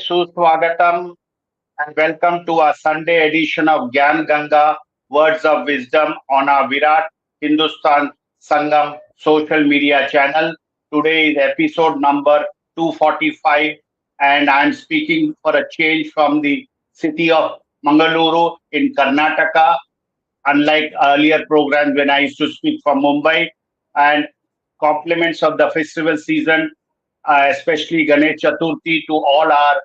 Suswagatam, and welcome to our Sunday edition of Gyan Ganga Words of Wisdom on our Virat Hindustan Sangam social media channel. Today is episode number 245, and I'm speaking for a change from the city of Mangaluru in Karnataka, unlike earlier programs when I used to speak from Mumbai, and compliments of the festival season, especially Ganesh Chaturthi, to all our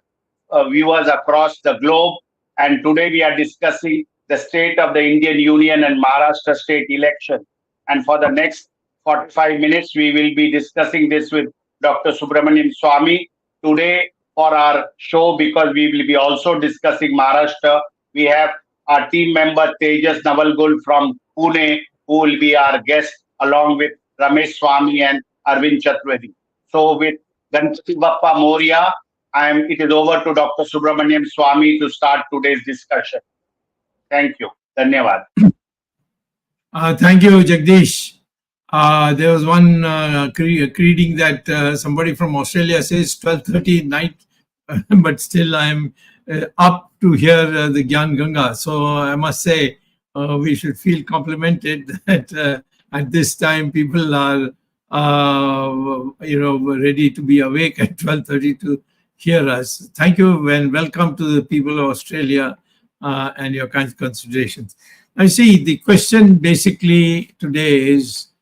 viewers across the globe. And today we are discussing the state of the Indian Union and Maharashtra state election. And for the next 45 minutes, we will be discussing this with Dr. Subramanian Swamy. Today, for our show, because we will be also discussing Maharashtra, we have our team member Tejas Navalgul from Pune, who will be our guest, along with Ramesh Swamy and Arvind Chaturvedi. So, with Ganpati Bappa Moria, it is over to Dr. Subramanian Swamy to start today's discussion. Thank you. Dhanyavad. Thank you, Jagdish. There was one greeting that somebody from Australia says 12:30 night, but still I'm up to hear the Gyan Ganga. So I must say we should feel complimented that at this time people are ready to be awake at 12:30 to hear us. Thank you and welcome to the people of Australia and your kind considerations. I see the question basically today is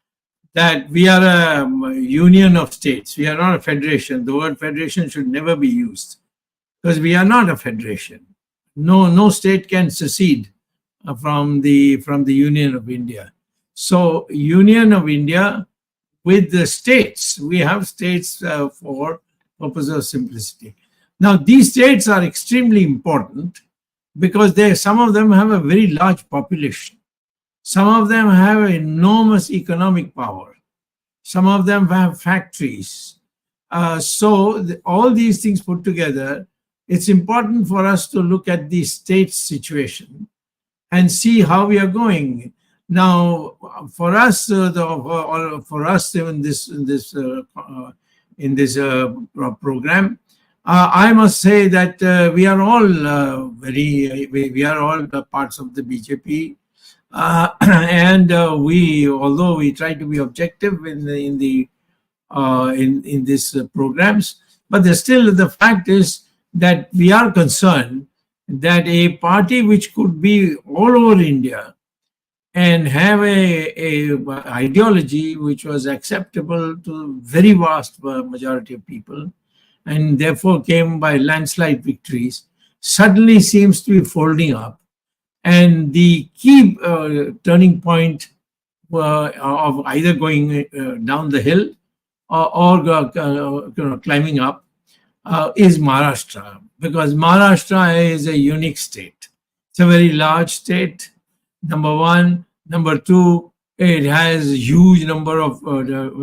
that we are a union of states. We are not a federation. The word federation should never be used because we are not a federation. No state can secede from the Union of India. So Union of India with the states, we have states for purpose of simplicity. Now these states are extremely important because some of them have a very large population. Some of them have enormous economic power. Some of them have factories. All these things put together, it's important for us to look at the state situation and see how we are going. Now, for us, in this program, I must say that we are all we are all parts of the BJP. And although we try to be objective in these programs, but the fact is that we are concerned that a party which could be all over India and have a ideology which was acceptable to very vast majority of people, and therefore came by landslide victories, suddenly seems to be folding up. And the key turning point of either going down the hill or climbing up is Maharashtra, because Maharashtra is a unique state. It's a very large state, number one. Number two, it has a huge number of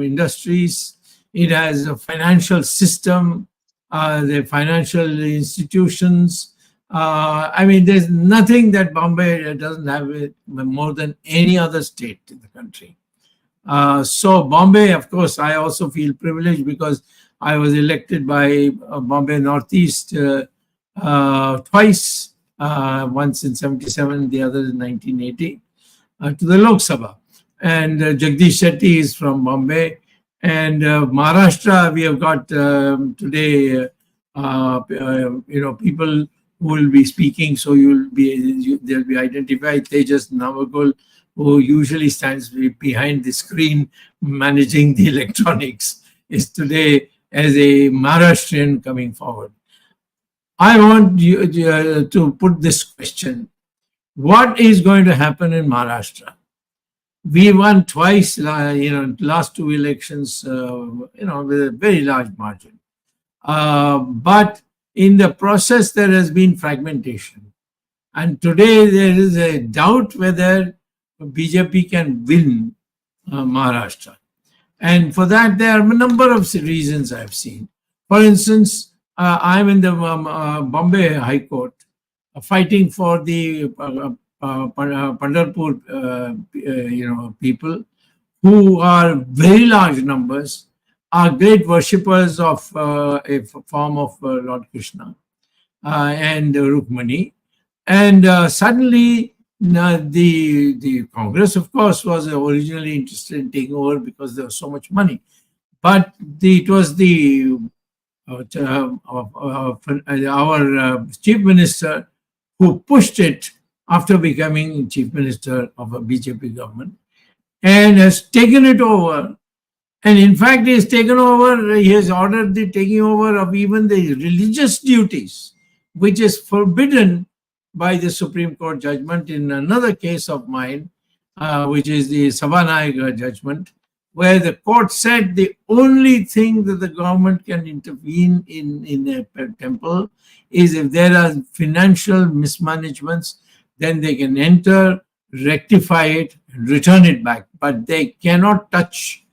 industries. It has a financial system, the financial institutions. There's nothing that Bombay doesn't have more than any other state in the country. So Bombay, of course, I also feel privileged because I was elected by Bombay Northeast twice, once in 77, the other in 1980, to the Lok Sabha. And Jagdish Shetty is from Bombay. And Maharashtra, we have got today, people who will be speaking, so they'll be identified. Tejas Navalgul, who usually stands behind the screen managing the electronics, is today as a Maharashtrian coming forward. I want you to put this question: what is going to happen in Maharashtra? We won twice, last two elections, with a very large margin. But in the process, there has been fragmentation. And today there is a doubt whether BJP can win Maharashtra. And for that, there are a number of reasons I've seen. For instance, I'm in the Bombay High Court fighting for the Pandharpur people, who are very large numbers, are great worshippers of a form of Lord Krishna. and Rukmani. And suddenly, the Congress, of course, was originally interested in taking over because there was so much money. But it was the our chief minister who pushed it after becoming chief minister of a BJP government and has taken it over. And in fact, he has taken over, he has ordered the taking over of even the religious duties, which is forbidden by the Supreme Court judgment in another case of mine, which is the Sabanayak judgment, where the court said the only thing that the government can intervene in a temple is if there are financial mismanagements, then they can enter, rectify it, and return it back. But they cannot touch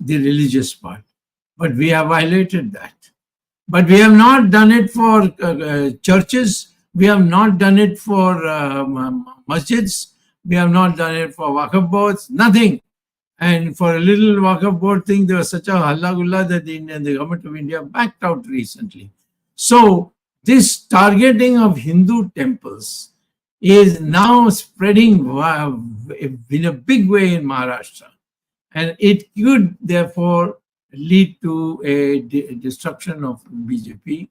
the religious part. But we have violated that. But we have not done it for churches. We have not done it for masjids. We have not done it for Waqf boards. Nothing. And for a little Waqf board thing, there was such a halla gulla that the government of India backed out recently. So this targeting of Hindu temples is now spreading in a big way in Maharashtra. And it could therefore lead to a destruction of BJP.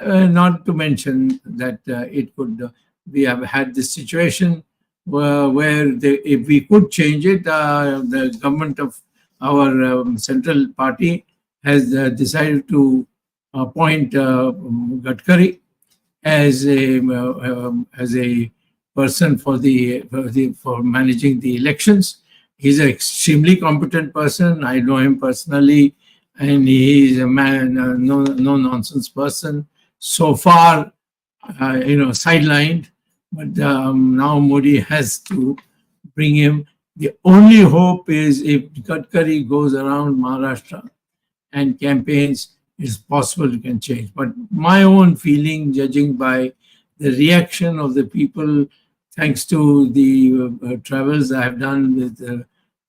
Not to mention that it could, we have had this situation where if we could change it, the government of our central party has decided to appoint Gadkari as a person for managing the elections. He's an extremely competent person. I know him personally, and he is a man, no nonsense person. So far, sidelined, but now Modi has to bring him. The only hope is if Gadkari goes around Maharashtra and campaigns, it's possible it can change. But my own feeling, judging by the reaction of the people, thanks to the travels I have done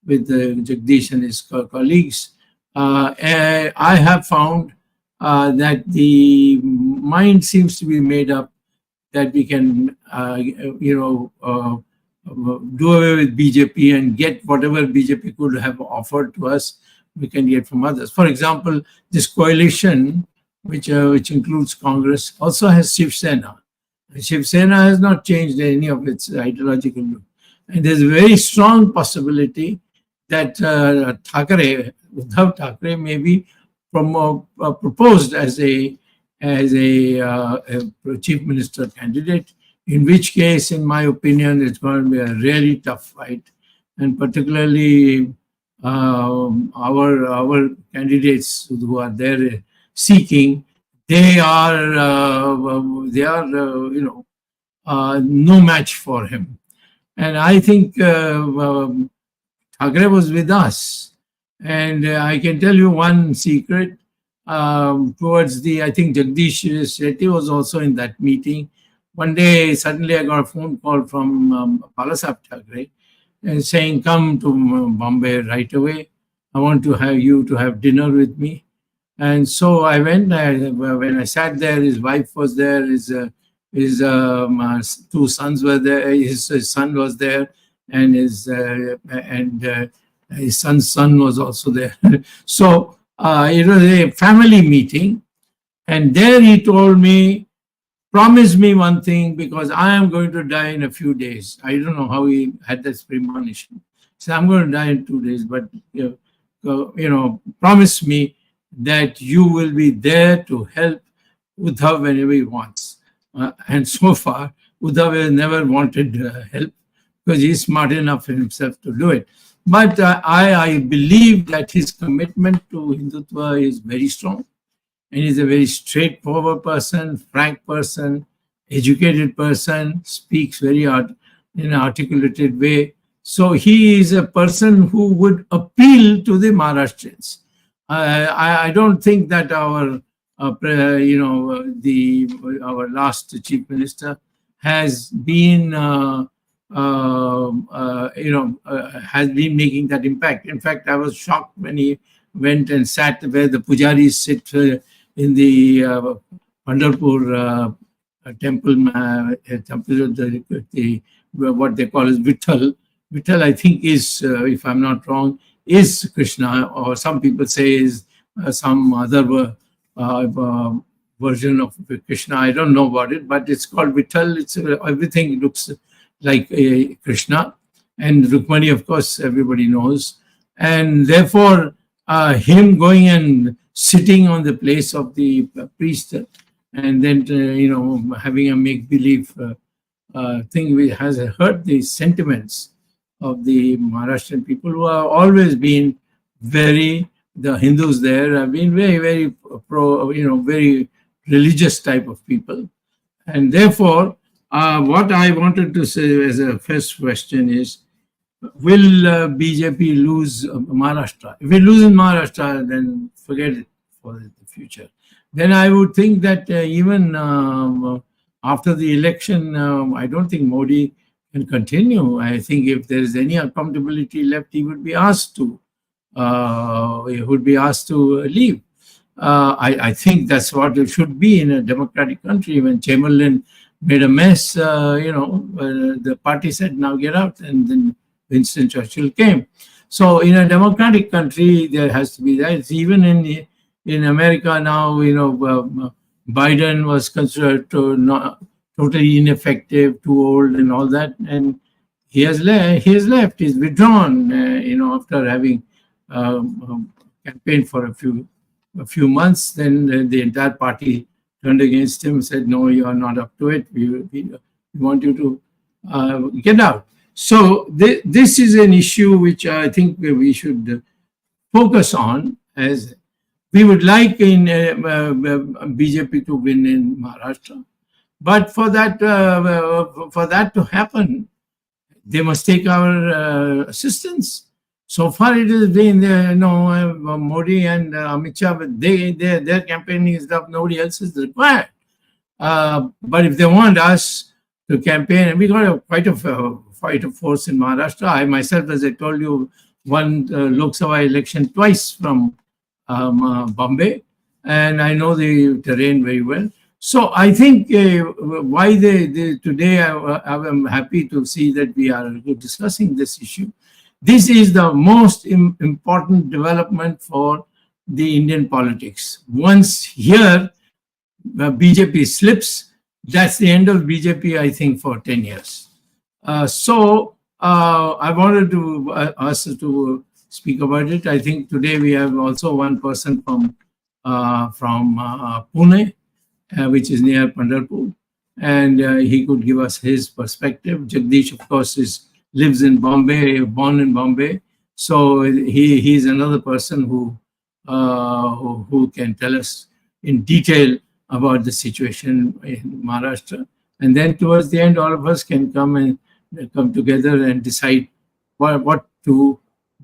with Jagdish and his colleagues, I have found that the mind seems to be made up that we can, do away with BJP and get whatever BJP could have offered to us, we can get from others. For example, this coalition, which includes Congress, also has Shiv Sena. Shiv Sena has not changed any of its ideological view. And there's a very strong possibility that Uddhav Thackeray may be proposed as a chief minister candidate, in which case, in my opinion, it's going to be a really tough fight. And particularly our candidates who are there seeking, they are no match for him. And I think Thackeray was with us. And I can tell you one secret. Towards I think Jagdish Shetty was also in that meeting. One day, suddenly I got a phone call from Balasaheb Thackeray saying, come to Bombay right away. I want to have you to have dinner with me. And so I went. When I sat there, his wife was there. His two sons were there. His son was there, and his son's son was also there. So it was a family meeting, and there he told me, promise me one thing, because I am going to die in a few days. I don't know how he had this premonition. So I'm going to die in 2 days, but promise me that you will be there to help Uddhav whenever he wants. And so far, Uddhav has never wanted help because he's smart enough in himself to do it. But I believe that his commitment to Hindutva is very strong. And he's a very straightforward person, frank person, educated person, speaks very in an articulated way. So he is a person who would appeal to the Maharashtrians. I don't think that our last chief minister has been has been making that impact. In fact, I was shocked when he went and sat where the pujaris sit in the Pandharpur temple, what they call as Vitthal. Vitthal, I think, is, if I'm not wrong, is Krishna, or some people say is some other version of Krishna. I don't know about it, but it's called Vitthal. It's everything looks like Krishna, and Rukmani, of course, everybody knows, and therefore him going and sitting on the place of the priest, and then having a make believe thing, which has hurt the sentiments of the Maharashtrian people, who have always been the Hindus there have been very, very very religious type of people. And therefore, what I wanted to say as a first question is, will BJP lose Maharashtra? If we lose in Maharashtra, then forget it for the future. Then I would think that even after the election, I don't think Modi can continue. I think if there is any accountability left, he would be asked to leave. I think that's what it should be in a democratic country. When Chamberlain made a mess, the party said, "Now get out," and then Winston Churchill came. So in a democratic country, there has to be that. Even in America now, Biden was considered not totally ineffective, too old, and all that, and he has left. He's withdrawn. After having campaigned for a few months, then the entire party turned against him, said, "No, you are not up to it. We want you to get out." So this is an issue which I think we should focus on, as we would like in BJP to win in Maharashtra. But for that to happen, they must take our assistance. So far, it has been Modi and Amit Shah, but their campaigning is stuff nobody else is required. But if they want us to campaign, and we got quite a force in Maharashtra. I myself, as I told you, won Lok Sabha election twice from Bombay, and I know the terrain very well. So I think why today I am happy to see that we are discussing this issue. This is the most important development for the Indian politics. Once here BJP slips, that's the end of BJP, I think, for 10 years. I wanted to ask to speak about it. I think today we have also one person from Pune, which is near Pandharpur, and he could give us his perspective. Jagdish, of course, lives in Bombay, born in Bombay, so he's another person who can tell us in detail about the situation in Maharashtra. And then towards the end, all of us can come together and decide what to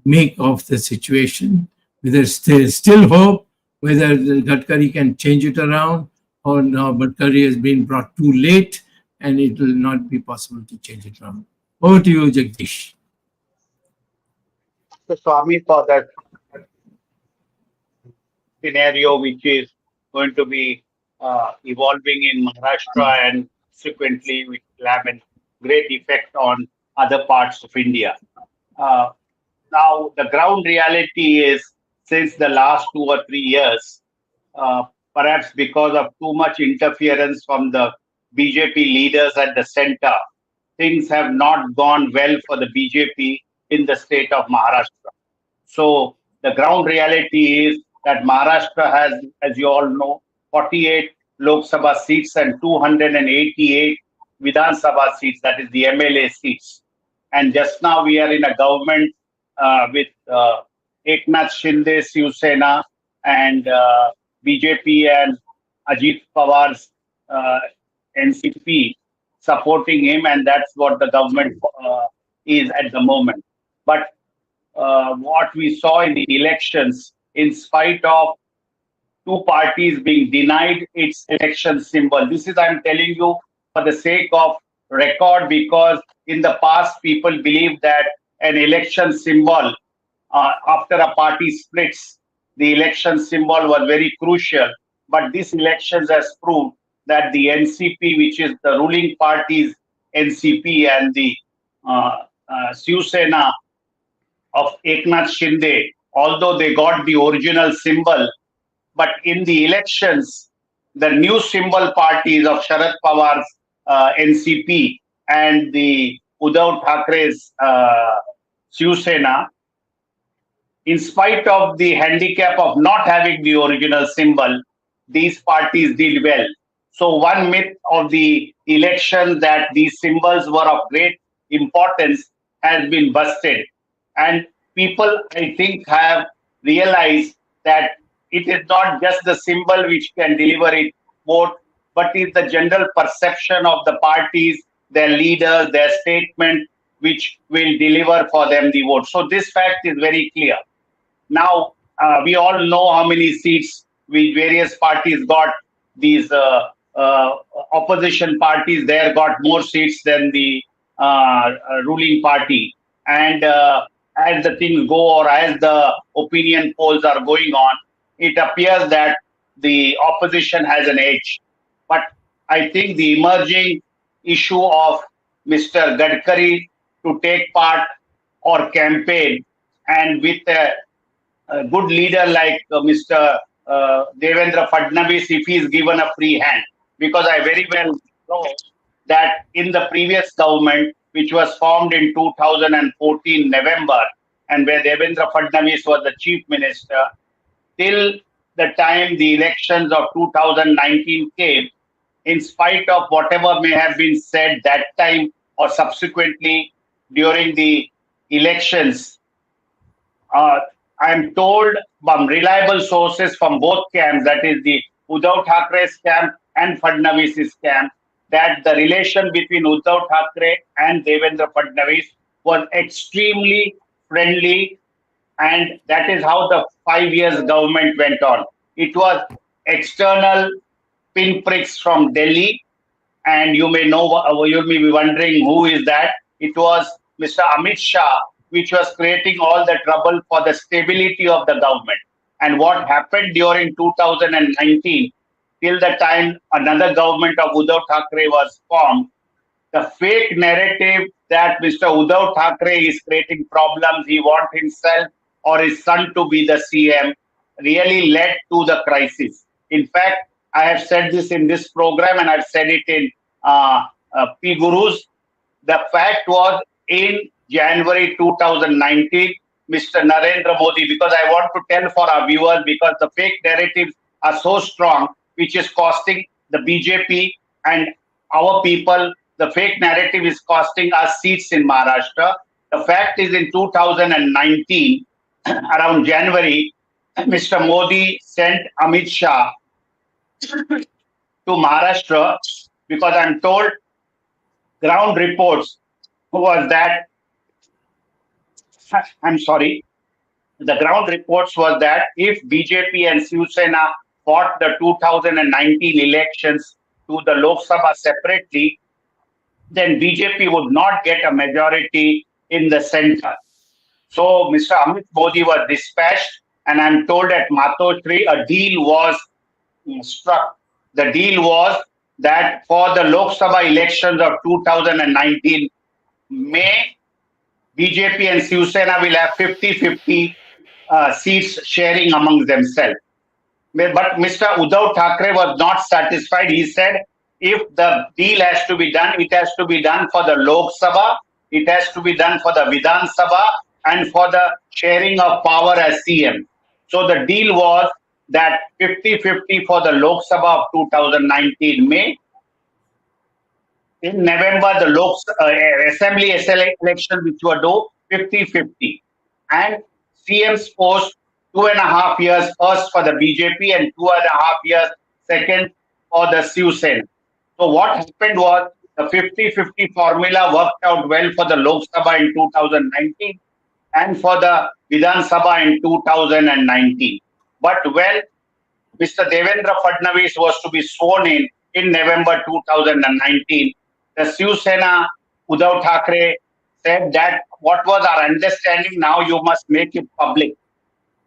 make of the situation, whether there's still hope, whether Gadkari can change it around, or no, Gadkari has been brought too late and it will not be possible to change it around. Over to you, Jagdish. So, Swami, for that scenario, which is going to be evolving in Maharashtra and subsequently, which will have a great effect on other parts of India. Now, the ground reality is, since the last 2 or 3 years, perhaps because of too much interference from the BJP leaders at the center, things have not gone well for the BJP in the state of Maharashtra. So the ground reality is that Maharashtra has, as you all know, 48 Lok Sabha seats and 288 Vidhan Sabha seats, that is the MLA seats. And just now we are in a government with Eknath Shinde, Shiv Sena, and BJP and Ajit Pawar's NCP supporting him, and that's what the government is at the moment. But what we saw in the elections, in spite of two parties being denied its election symbol, this is, I'm telling you, for the sake of record, because in the past people believed that an election symbol, after a party splits, the election symbol was very crucial. But this elections has proved that the NCP, which is the ruling party's NCP, and the Shiv Sena of Eknath Shinde, although they got the original symbol, but in the elections, the new symbol parties of Sharad Pawar's NCP and the Uddhav Thackeray's Shiv Sena, in spite of the handicap of not having the original symbol, these parties did well. So, one myth of the election that these symbols were of great importance has been busted. And people, I think, have realized that it is not just the symbol which can deliver it vote, but it's the general perception of the parties, their leaders, their statement, which will deliver for them the vote. So, this fact is very clear. Now, we all know how many seats which various parties got. These opposition parties there got more seats than the ruling party. And as the things go, or as the opinion polls are going on, it appears that the opposition has an edge. But I think the emerging issue of Mr. Gadkari to take part or campaign, and with a good leader like Mr. Devendra Fadnavis, if he is given a free hand. Because I very well know that in the previous government, which was formed in 2014 November, and where Devendra Fadnavis was the chief minister, till the time the elections of 2019 came, in spite of whatever may have been said that time or subsequently during the elections, I'm told from reliable sources from both camps, that is the Uddhav Thackeray's camp and Fadnavis's camp, that the relation between Uddhav Thackeray and Devendra Fadnavis was extremely friendly, and that is how the 5 years government went on. It was external pinpricks from Delhi, and you may know, you may be wondering who is that. It was Mr. Amit Shah, which was creating all the trouble for the stability of the government. And what happened during 2019, till the time another government of Uddhav Thackeray was formed, the fake narrative that Mr. Uddhav Thackeray is creating problems, he wants himself or his son to be the CM, really led to the crisis. In fact, I have said this in this program, and I've said it in P Gurus. The fact was, in January 2019, Mr. Narendra Modi, because I want to tell for our viewers, because the fake narratives are so strong, which is costing the BJP and our people, the fake narrative is costing us seats in Maharashtra. The fact is, in 2019, around January, Mr. Modi sent Amit Shah to Maharashtra, because I'm told ground reports was that, I'm sorry, the ground reports was that if BJP and Shiv Sena fought the 2019 elections to the Lok Sabha separately, then BJP would not get a majority in the center. So Mr. Amit Modi was dispatched, and I'm told at Matoshri a deal was struck. The deal was that for the Lok Sabha elections of 2019 May, BJP and Shiv Sena will have 50-50 seats sharing among themselves. But Mr. Uddhav Thackeray was not satisfied. He said, if the deal has to be done, it has to be done for the Lok Sabha, it has to be done for the Vidhan Sabha, and for the sharing of power as CM. So the deal was that 50-50 for the Lok Sabha of 2019 May. In November, the Assembly election, which were due 50-50. And CM's post 2.5 years first for the BJP and 2.5 years second for the Shiv Sena. So what happened was, the 50-50 formula worked out well for the Lok Sabha in 2019 and for the Vidhan Sabha in 2019. But when Mr. Devendra Fadnavis was to be sworn in November 2019, the Shiv Sena, Uddhav Thackeray said that what was our understanding, now you must make it public.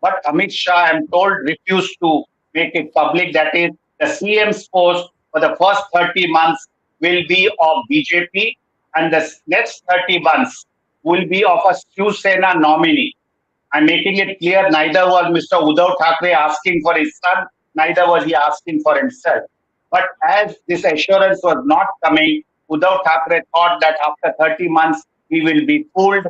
But Amit Shah, I'm told, refused to make it public. That is, the CM's post for the first 30 months will be of BJP, and the next 30 months will be of a Shiv Sena nominee. I'm making it clear, neither was Mr. Uddhav Thackeray asking for his son, neither was he asking for himself. But as this assurance was not coming, Uddhav Thackeray thought that after 30 months he will be fooled.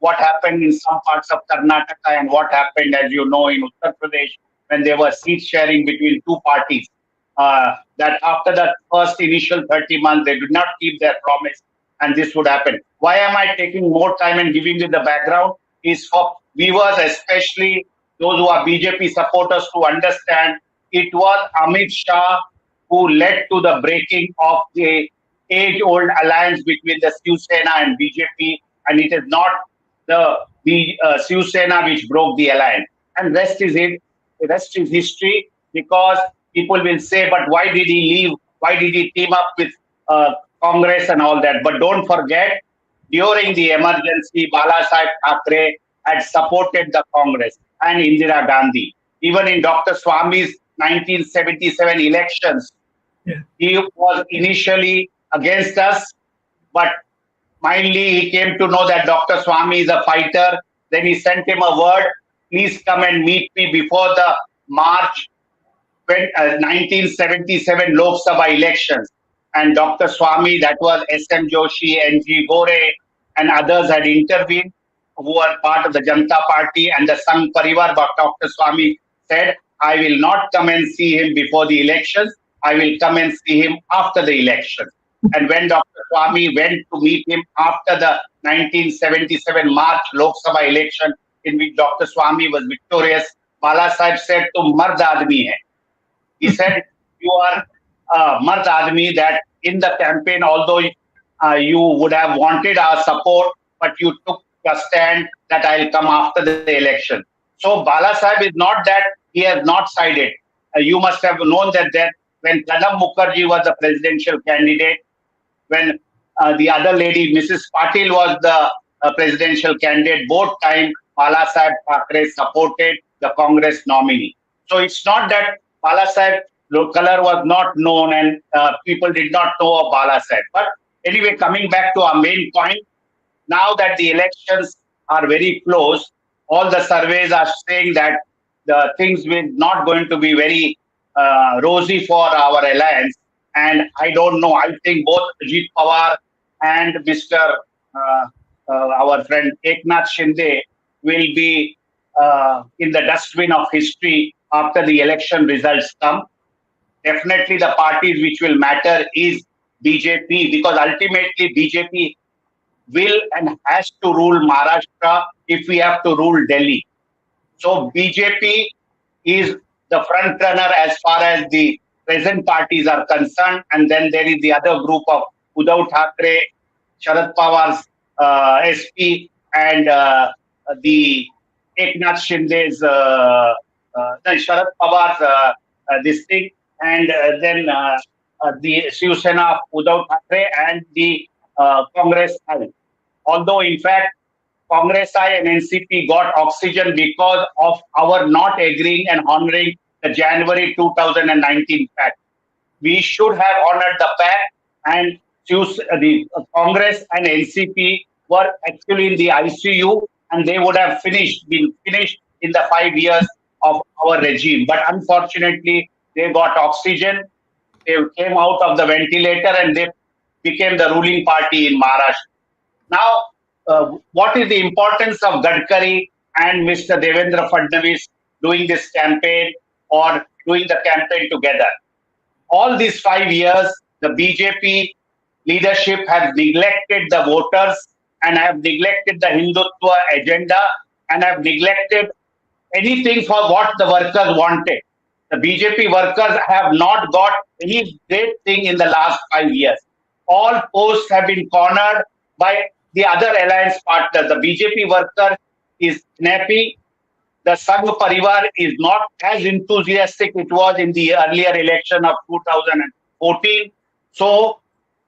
What happened in some parts of Karnataka and what happened, as you know, in Uttar Pradesh when there was seat sharing between two parties. That after the first initial 30 months, they did not keep their promise, and this would happen. Why am I taking more time and giving you the background? Is for viewers, especially those who are BJP supporters, to understand it was Amit Shah who led to the breaking of the age-old alliance between the Shiv Sena and BJP, and it is not the Shiv Sena which broke the alliance. And rest is it. The rest is history, because people will say, but why did he leave? Why did he team up with Congress and all that? But don't forget, during the emergency, Bala Sahib Thackeray had supported the Congress and Indira Gandhi. Even in Dr. Swamy's 1977 elections, Yeah. he was initially against us, but finally he came to know that Dr. Swamy is a fighter. Then he sent him a word, please come and meet me before the March 1977 Lok Sabha elections. And Dr. Swamy, that was S.M. Joshi, N.G. Gore, and others had intervened, who were part of the Janata Party and the Sangh Parivar. But Dr. Swamy said, I will not come and see him before the elections. I will come and see him after the elections. And when Dr. Swamy went to meet him after the 1977 March Lok Sabha election, in which Dr. Swamy was victorious, Bala Sahib said, "Tum mard aadmi hai." He said, you are mard aadmi, that in the campaign, although you would have wanted our support, but you took a stand that I'll come after the election. So Bala Sahib is not that he has not sided. You must have known that when Pranab Mukherjee was the presidential candidate, when the other lady, Mrs. Patil, was the presidential candidate, both times Bala Sahib Thackeray supported the Congress nominee. So it's not that Bala Sahib color was not known and people did not know of Bala Sahib. But anyway, coming back to our main point, now that the elections are very close, all the surveys are saying that the things will not going to be very rosy for our alliance. And I don't know. I think both Ajit Pawar and Mr. Our friend Eknath Shinde will be in the dustbin of history after the election results come. Definitely, the parties which will matter is BJP, because ultimately BJP will and has to rule Maharashtra if we have to rule Delhi. So BJP is the front runner as far as the present parties are concerned, and then there is the other group of Uddhav Thackeray, Sharad Pawar's SP, and the Eknath Shinde's, Sharad Pawar's this thing, and then the Shiv Sena of Uddhav Thackeray and the Congress. Although, in fact, Congress I and NCP got oxygen because of our not agreeing and honoring the January 2019 pact. We should have honored the pact, and the Congress and NCP were actually in the ICU, and they would have been finished in the 5 years of our regime. But unfortunately, they got oxygen, they came out of the ventilator, and they became the ruling party in Maharashtra. Now, what is the importance of Gadkari and Mr. Devendra Fadnavis doing this campaign or doing the campaign together? All these 5 years, the BJP leadership has neglected the voters and have neglected the Hindutva agenda and have neglected anything for what the workers wanted. The BJP workers have not got any great thing in the last 5 years. All posts have been cornered by the other alliance partners. The BJP worker is snappy. The Sangh Parivar is not as enthusiastic it was in the earlier election of 2014. So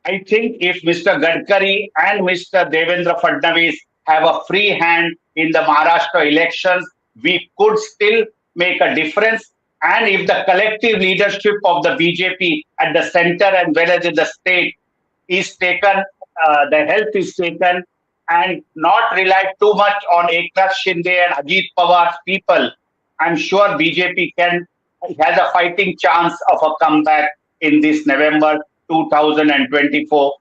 I think if Mr. Gadkari and Mr. Devendra Fadnavis have a free hand in the Maharashtra elections, we could still make a difference. And if the collective leadership of the BJP at the center and whereas in the state is taken, the help is taken, and not rely too much on Eknath Shinde and Ajit Pawar's people, I'm sure BJP has a fighting chance of a comeback in this November 2024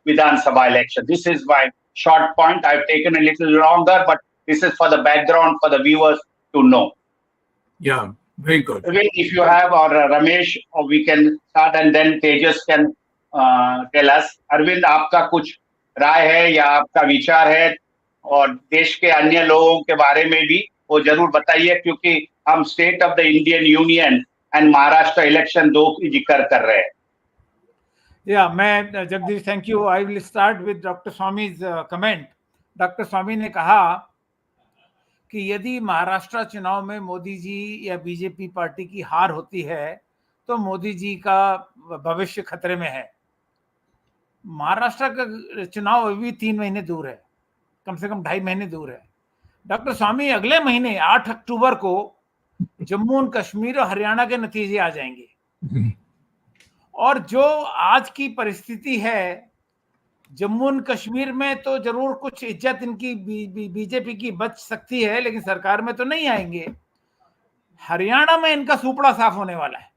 Vidhan Sabha election. This is my short point. I've taken a little longer, but this is for the background for the viewers to know. Yeah, very good. If you have, or Ramesh, or we can start and then Tejas can tell us. Arvind, आपका कुछ राय है या आपका विचार है और देश के अन्य लोगों के बारे में भी वो जरूर बताइए, क्योंकि हम state of the Indian union and Maharashtra election दो की जिक्र कर रहे हैं. मैं Jagdish, thank you. I will start with doctor Swamy's comment. Doctor Swamy ने कहा कि यदि महाराष्ट्र चुनाव में मोदी जी या बीजेपी पार्टी की हार होती है तो मोदी जी का भविष्य खतरे में है. महाराष्ट्र का चुनाव अभी 3 महीने दूर है, कम से कम 2.5 महीने दूर है. डॉक्टर स्वामी, अगले महीने 8 अक्टूबर को जम्मू और कश्मीर और हरियाणा के नतीजे आ जाएंगे. और जो आज की परिस्थिति है, जम्मू और कश्मीर में तो जरूर कुछ इज्जत इनकी बीजेपी की बच सकती है, लेकिन सरकार में तो नहीं आएंगे. हरियाणा में इनका सुपड़ा साफ होने वाला है.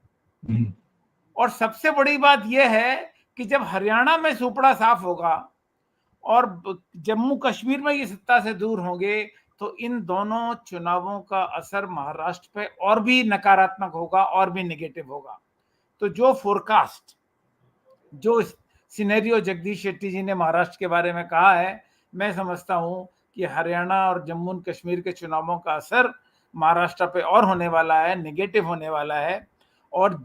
और सबसे बड़ी बात यह है कि जब हरियाणा में सुपड़ा साफ होगा और जम्मू कश्मीर में ये सत्ता से दूर होंगे, तो इन दोनों चुनावों का असर महाराष्ट्र पे और भी नकारात्मक होगा, और भी नेगेटिव होगा. तो जो फोरकास्ट, जो सिनेरियो जगदीश शेट्टी जी ने महाराष्ट्र के बारे में कहा है, मैं समझता हूं कि हरियाणा और जम्मू और कश्मीर के चुनावों का असर महाराष्ट्र पे और होने वाला है, नेगेटिव होने वाला है. और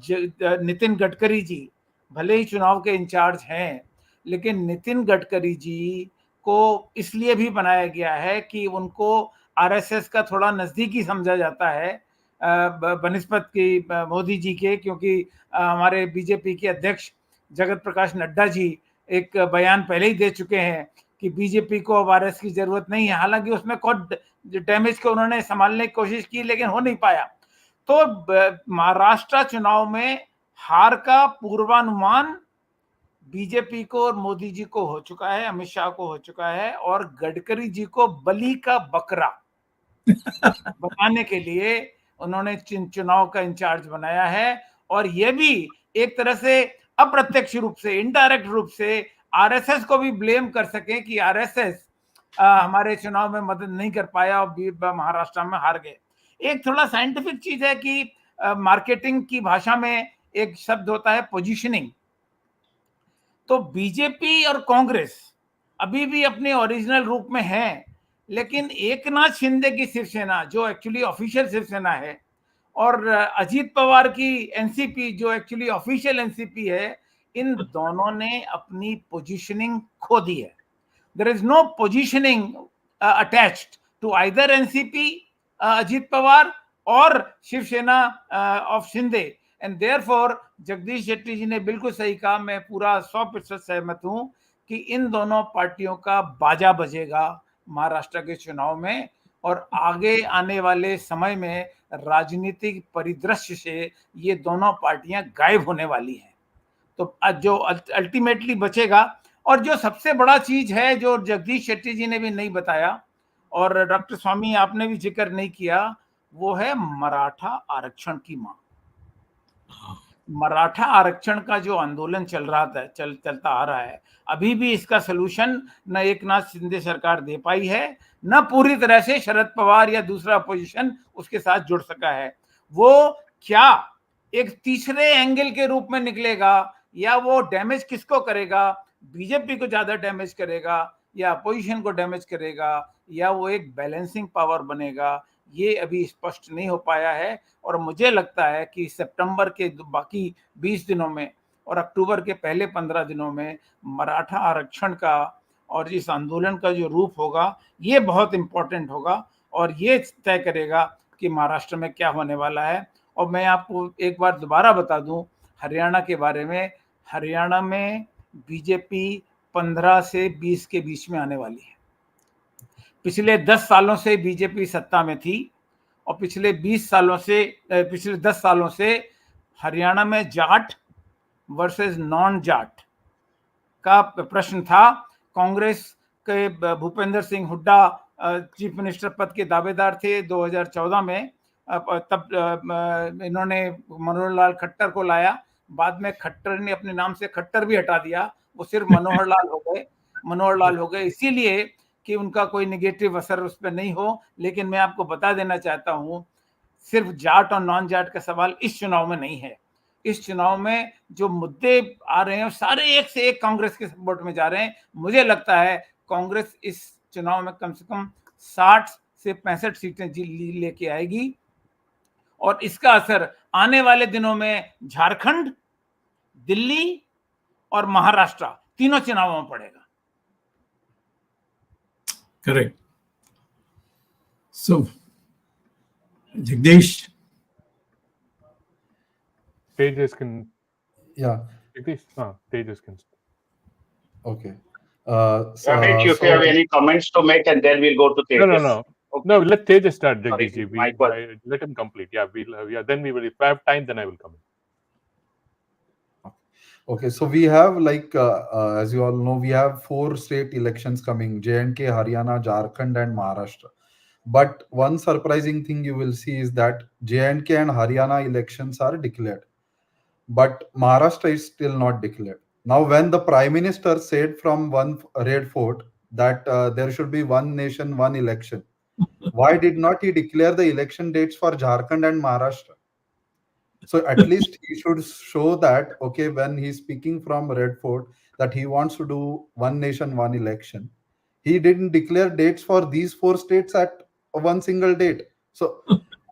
नितिन गडकरी जी भले ही चुनाव के इंचार्ज हैं, लेकिन नितिन गडकरी जी को इसलिए भी बनाया गया है कि उनको आरएसएस का थोड़ा नजदीकी समझा जाता है बनिस्बत की मोदी जी के, क्योंकि हमारे बीजेपी के अध्यक्ष जगत प्रकाश नड्डा जी एक बयान पहले ही दे चुके हैं कि बीजेपी को अब आरएस की जरूरत नहीं है. हालांकि उसमें खुद डैमेज को उन्होंने संभालने की कोशिश की, लेकिन हो नहीं पाया. तो महाराष्ट्र चुनाव में हार का पूर्वानुमान बीजेपी को और मोदी जी को हो चुका है, अमित शाह को हो चुका है, और गडकरी जी को बलि का बकरा बनाने के लिए उन्होंने चुनाव का इंचार्ज बनाया है. और यह भी एक तरह से अप्रत्यक्ष रूप से, इनडायरेक्ट रूप से आरएसएस को भी ब्लेम कर सके कि आरएसएस हमारे चुनाव में मदद नहीं कर पाया और महाराष्ट्र में हार गए. एक थोड़ा साइंटिफिक चीज है कि मार्केटिंग की भाषा में एक शब्द होता है पोजीशनिंग. तो बीजेपी और कांग्रेस अभी भी अपने ओरिजिनल रूप में है, लेकिन एकनाथ शिंदे की शिवसेना जो एक्चुअली ऑफिशियल शिवसेना है, और अजीत पवार की एनसीपी जो एक्चुअली ऑफिशियल एनसीपी है, इन दोनों ने अपनी पोजीशनिंग खो दी है. There is no positioning attached to either NCP Ajit Pawar और Shiv Sena of Shinde. And therefore Jagdish Shetty ji ने बिल्कुल सही कहा, मैं पूरा 100% सहमत हूं कि इन दोनों पार्टियों का बाजा बजेगा महाराष्ट्र के चुनाव में, और आगे आने वाले समय में राजनीतिक परिदृश्य से ये दोनों पार्टियां गायब होने वाली हैं. तो जो अल्टीमेटली बचेगा, और जो सबसे बड़ा चीज है जो जगदीश शेट्टी जी ने भी नहीं बताया और डॉक्टर स्वामी आपने भी जिक्र नहीं किया, वो है मराठा आरक्षण की मांग. मराठा आरक्षण का जो आंदोलन चल रहा था, चलता आ रहा है, अभी भी इसका सलूशन न एकनाथ शिंदे सरकार दे पाई है, न पूरी तरह से शरद पवार या दूसरा अपोजिशन उसके साथ जुड़ सका है. वो क्या एक तीसरे एंगल के रूप में निकलेगा, या वो डैमेज किसको करेगा, बीजेपी को ज्यादा डैमेज करेगा या अपोजिशन को डैमेज करेगा, या वो एक बैलेंसिंग पावर बनेगा, ये अभी स्पष्ट नहीं हो पाया है. और मुझे लगता है कि सितंबर के बाकी 20 दिनों में और अक्टूबर के पहले 15 दिनों में मराठा आरक्षण का और इस आंदोलन का जो रूप होगा, ये बहुत इंपॉर्टेंट होगा और ये तय करेगा कि महाराष्ट्र में क्या होने वाला है. और मैं आपको एक बार दोबारा बता दूं हरियाणा के बारे में, हरियाणा में बीजेपी 15 से 20 के बीच में आने वाली है. पिछले 10 सालों से बीजेपी सत्ता में थी और पिछले 20 सालों से, पिछले 10 सालों से हरियाणा में जाट वर्सेस नॉन जाट का प्रश्न था। कांग्रेस के भूपेंद्र सिंह हुड्डा चीफ मिनिस्टर पद के दावेदार थे 2014 में। तब इन्होंने मनोहर लाल खट्टर को लाया। बाद में खट्टर ने अपने नाम से खट्टर भी हटा दिया, वो सिर्फ मनोहर लाल हो गए, मनोहर लाल हो गए, इसीलिए कि उनका कोई निगेटिव असर उस पर नहीं हो। लेकिन मैं आपको बता देना चाहता हूं, सिर्फ जाट और नॉन जाट का सवाल इस चुनाव में नहीं है। इस चुनाव में जो मुद्दे आ रहे हैं सारे एक से एक कांग्रेस के सपोर्ट में जा रहे हैं। मुझे लगता है कांग्रेस इस चुनाव में कम से कम 60 से 65 सीटें लेके आएगी, और इसका असर आने वाले दिनों में झारखंड, दिल्ली और महाराष्ट्र तीनों चुनावों में पड़ेगा। Correct. So, Jagdish. Tejas can. Yeah. Tejas can. Okay. Ramesh, if you have any comments to make, and then we'll go to Tejas. No. Okay. No, let Tejas start, Sorry, Jagdish. Let him complete. Yeah, then we will. If I have time, then I will come in. Okay, so we have as you all know, we have 4 state elections coming: J&K, Haryana, Jharkhand, and Maharashtra. But one surprising thing you will see is that J&K and Haryana elections are declared, but Maharashtra is still not declared. Now, when the Prime Minister said from one Red Fort that there should be one nation, one election, why did not he declare the election dates for Jharkhand and Maharashtra? So at least he should show that, okay, when he's speaking from Red Fort, that he wants to do one nation, one election. He didn't declare dates for these 4 states at one single date. So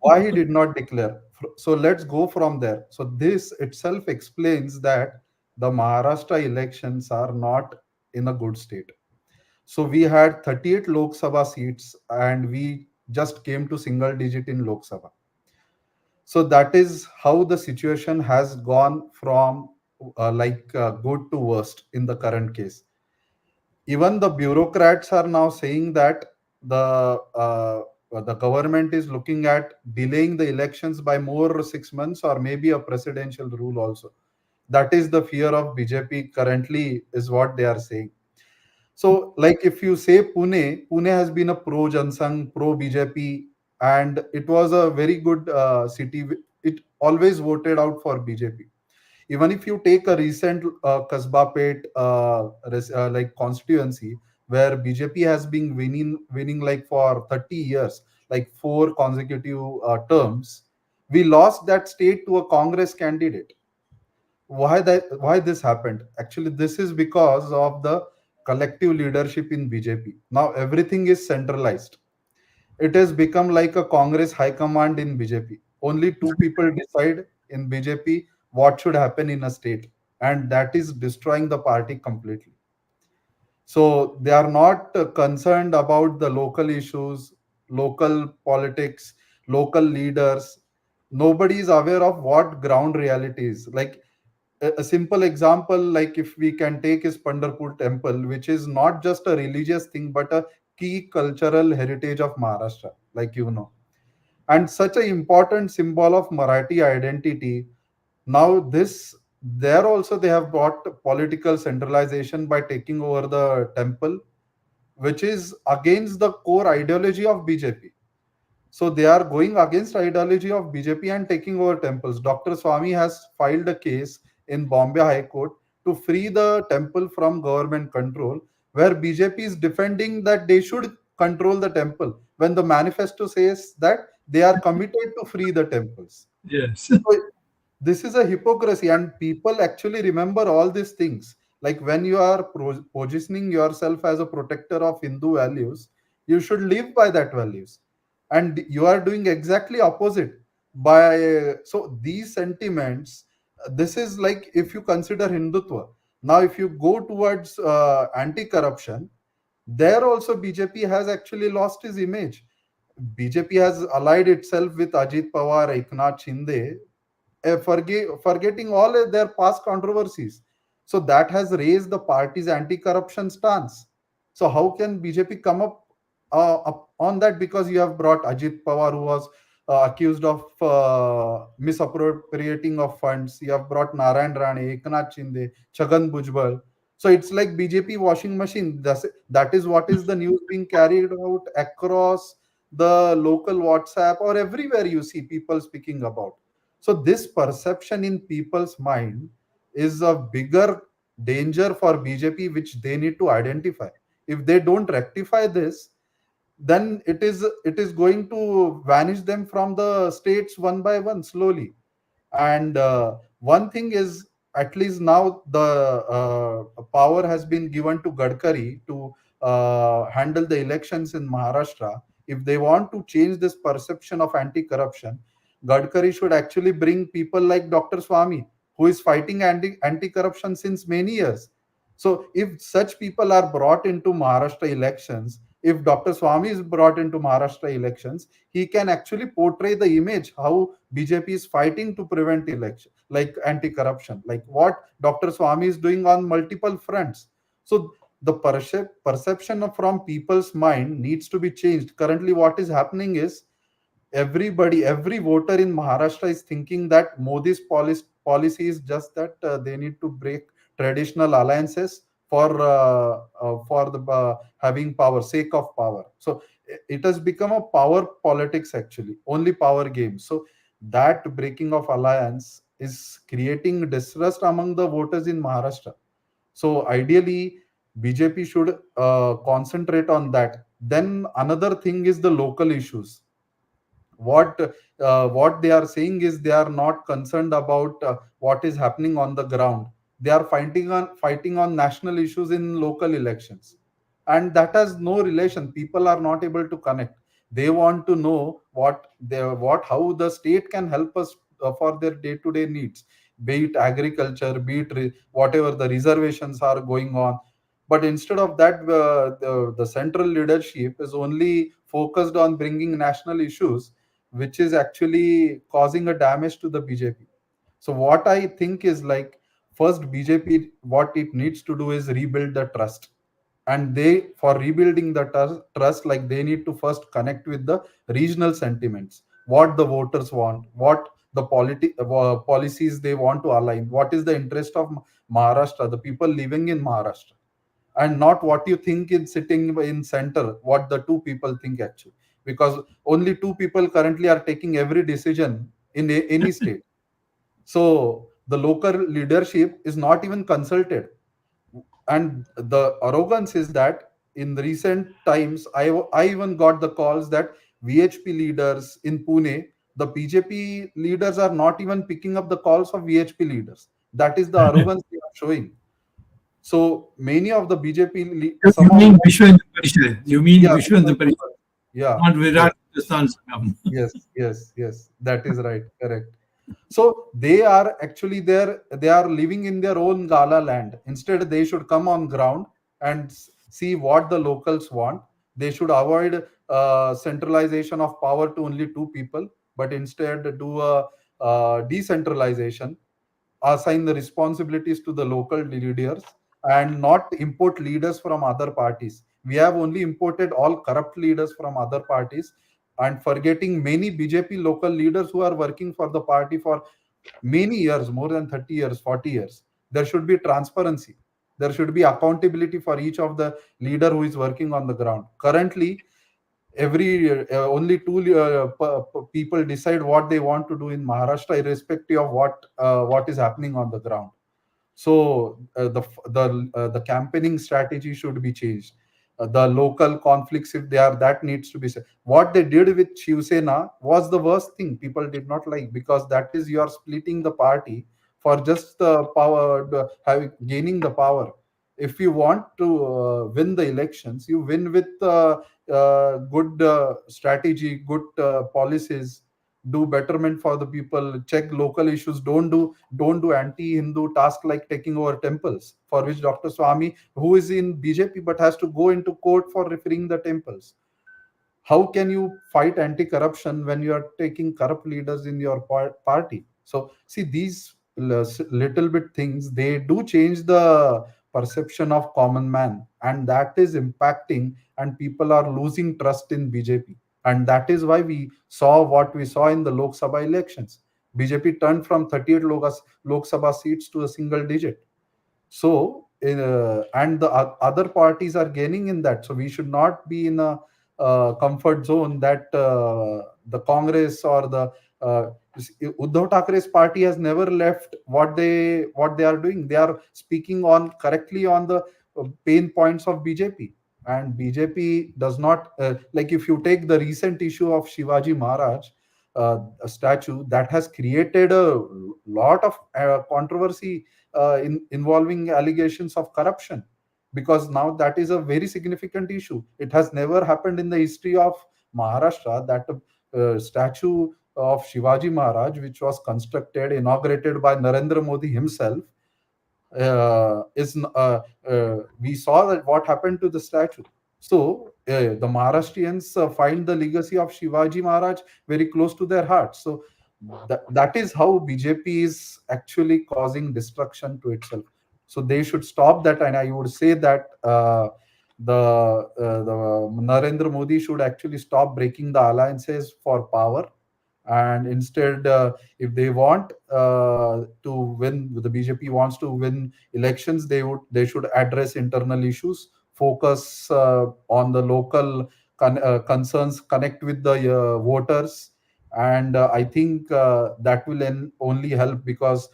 why he did not declare? So let's go from there. So this itself explains that the Maharashtra elections are not in a good state. So we had 38 Lok Sabha seats and we just came to single digit in Lok Sabha. So that is how the situation has gone from good to worst in the current case. Even the bureaucrats are now saying that the government is looking at delaying the elections by more 6 months, or maybe a presidential rule also. That is the fear of BJP currently, is what they are saying. So, like if you say Pune has been a pro Jansangh, pro BJP, and it was a very good city. It always voted out for BJP. Even if you take a recent Kasbapet constituency where BJP has been winning like for 30 years, like 4 consecutive terms, we lost that state to a Congress candidate. Why this happened? Actually, this is because of the collective leadership in BJP. Now everything is centralized. It has become like a Congress high command in BJP. Only 2 people decide in BJP what should happen in a state, and that is destroying the party completely. So they are not concerned about the local issues, local politics, local leaders. Nobody is aware of what ground reality is. Like a simple example, like if we can take, is Pandharpur temple, which is not just a religious thing but a key cultural heritage of Maharashtra, like and such an important symbol of Marathi identity. Now this, there also they have brought political centralization by taking over the temple, which is against the core ideology of BJP. So they are going against ideology of BJP and taking over temples. Dr. Swamy has filed a case in Bombay High Court to free the temple from government control, where BJP is defending that they should control the temple when the manifesto says that they are committed to free the temples. Yes. So this is a hypocrisy, and people actually remember all these things. Like when you are positioning yourself as a protector of Hindu values, you should live by that values, and you are doing exactly opposite by so these sentiments. This is like, if you consider Hindutva, now if you go towards anti-corruption, there also BJP has actually lost his image. BJP has allied itself with Ajit Pawar, Eknath Shinde, forgetting all their past controversies. So that has raised the party's anti-corruption stance. So how can BJP come up on that? Because you have brought Ajit Pawar, who was accused of misappropriating of funds. You have brought Narayan Rane, Eknath Shinde, Chhagan Bhujbal. So it's like BJP washing machine. That is what is the news being carried out across the local WhatsApp or everywhere you see people speaking about. So this perception in people's mind is a bigger danger for BJP, which they need to identify. If they don't rectify this, then it is going to vanish them from the states one by one slowly. And one thing is, at least now the power has been given to Gadkari to handle the elections in Maharashtra. If they want to change this perception of anti-corruption, Gadkari should actually bring people like Dr. Swamy, who is fighting anti-corruption since many years. So if such people are brought into Maharashtra elections, if Dr. Swamy is brought into Maharashtra elections, he can actually portray the image how BJP is fighting to prevent election, like anti-corruption, like what Dr. Swamy is doing on multiple fronts. So the perception from people's mind needs to be changed. Currently, what is happening is every voter in Maharashtra is thinking that Modi's policy is just that they need to break traditional alliances for the having power, sake of power. So it has become a power politics, actually, only power game. So that breaking of alliance is creating distrust among the voters in Maharashtra. So ideally, BJP should concentrate on that. Then another thing is the local issues. What they are saying is they are not concerned about what is happening on the ground. They are fighting on national issues in local elections, and that has no relation. People are not able to connect. They want to know what how the state can help us for their day to day needs, be it agriculture, be it whatever the reservations are going on. But instead of that, the central leadership is only focused on bringing national issues, which is actually causing a damage to the BJP. So what I think is, like, first BJP, what it needs to do is rebuild the trust. And they, for rebuilding the trust, like, they need to first connect with the regional sentiments, what the voters want, what the policies they want to align, what is the interest of Maharashtra, the people living in Maharashtra, and not what you think is sitting in center, what the two people think actually. Because only two people currently are taking every decision in any state. So the local leadership is not even consulted. And the arrogance is that in the recent times, I even got the calls that VHP leaders in Pune, the BJP leaders are not even picking up the calls of VHP leaders. That is the arrogance they are showing. So many of the BJP, You some of mean them, Vishwendra Parishad? You mean yeah, Vishwendra Parishad, yeah, not yes, Virat Hindustan Sangam? yes, that is right, correct. So they are actually there, they are living in their own gala land. Instead, they should come on ground and see what the locals want. They should avoid centralization of power to only two people, but instead do a decentralization, assign the responsibilities to the local leaders, and not import leaders from other parties. We have only imported all corrupt leaders from other parties, and forgetting many BJP local leaders who are working for the party for many years, more than 30 years, 40 years. There should be transparency. There should be accountability for each of the leader who is working on the ground. Currently, every only two people decide what they want to do in Maharashtra, irrespective of what is happening on the ground. So the campaigning strategy should be changed. The local conflicts, if they are, that needs to be said. What they did with Shiv Sena was the worst thing. People did not like, because that is, you are splitting the party for just the power, gaining the power. If you want to win the elections, you win with good strategy, good policies, do betterment for the people, check local issues, don't do anti-Hindu task like taking over temples, for which Dr. Swamy, who is in BJP but has to go into court for referring the temples. How can you fight anti-corruption when you are taking corrupt leaders in your party? So see, these little bit things, they do change the perception of common man, and that is impacting, and people are losing trust in BJP. And that is why we saw what we saw in the Lok Sabha elections. BJP turned from 38 Lok Sabha seats to a single digit. So and the other parties are gaining in that, so we should not be in a comfort zone that the Congress or the Uddhav Thackeray's party has never left what they are doing. They are speaking on correctly on the pain points of BJP. And BJP does not like, if you take the recent issue of Shivaji Maharaj, a statue that has created a lot of controversy involving allegations of corruption, because now that is a very significant issue. It has never happened in the history of Maharashtra that a statue of Shivaji Maharaj, which was constructed, inaugurated by Narendra Modi himself, we saw that what happened to the statue. So the Maharashtrians find the legacy of Shivaji Maharaj very close to their hearts. So that is how BJP is actually causing destruction to itself. So they should stop that, and I would say that the Narendra Modi should actually stop breaking the alliances for power, and instead, if they want to win, the BJP wants to win elections, they should address internal issues, focus on the local concerns, connect with the voters, and I think that will only help, because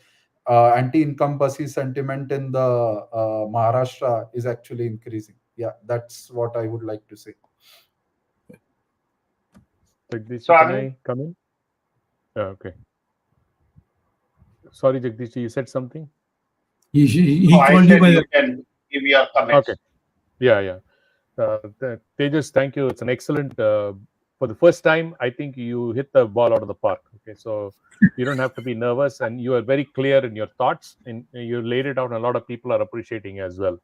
anti-incumbency sentiment in the Maharashtra is actually increasing. Yeah, that's what I would like to say. Jagdish, So, can I come in? Okay. Sorry, Jagdish, you said something? He I called you said by you the. can give your comments. Okay. Yeah. Tejas, thank you. It's an excellent. For the first time, I think you hit the ball out of the park. Okay, so you don't have to be nervous, and you are very clear in your thoughts, and you laid it out. And a lot of people are appreciating as well.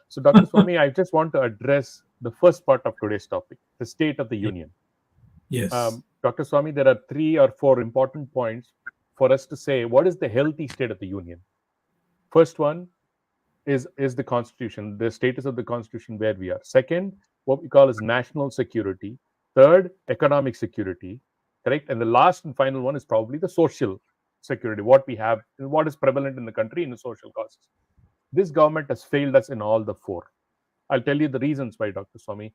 So, Dr. Swamy, I just want to address the first part of today's topic, the State of the Union. Yes. Dr. Swamy, there are 3 or 4 important points for us to say what is the healthy state of the Union. First one is the Constitution, the status of the Constitution where we are. Second, what we call as national security. Third, economic security, correct? And the last and final one is probably the social security, what we have, what is prevalent in the country in the social causes. This government has failed us in all the 4. I'll tell you the reasons why, Dr. Swamy.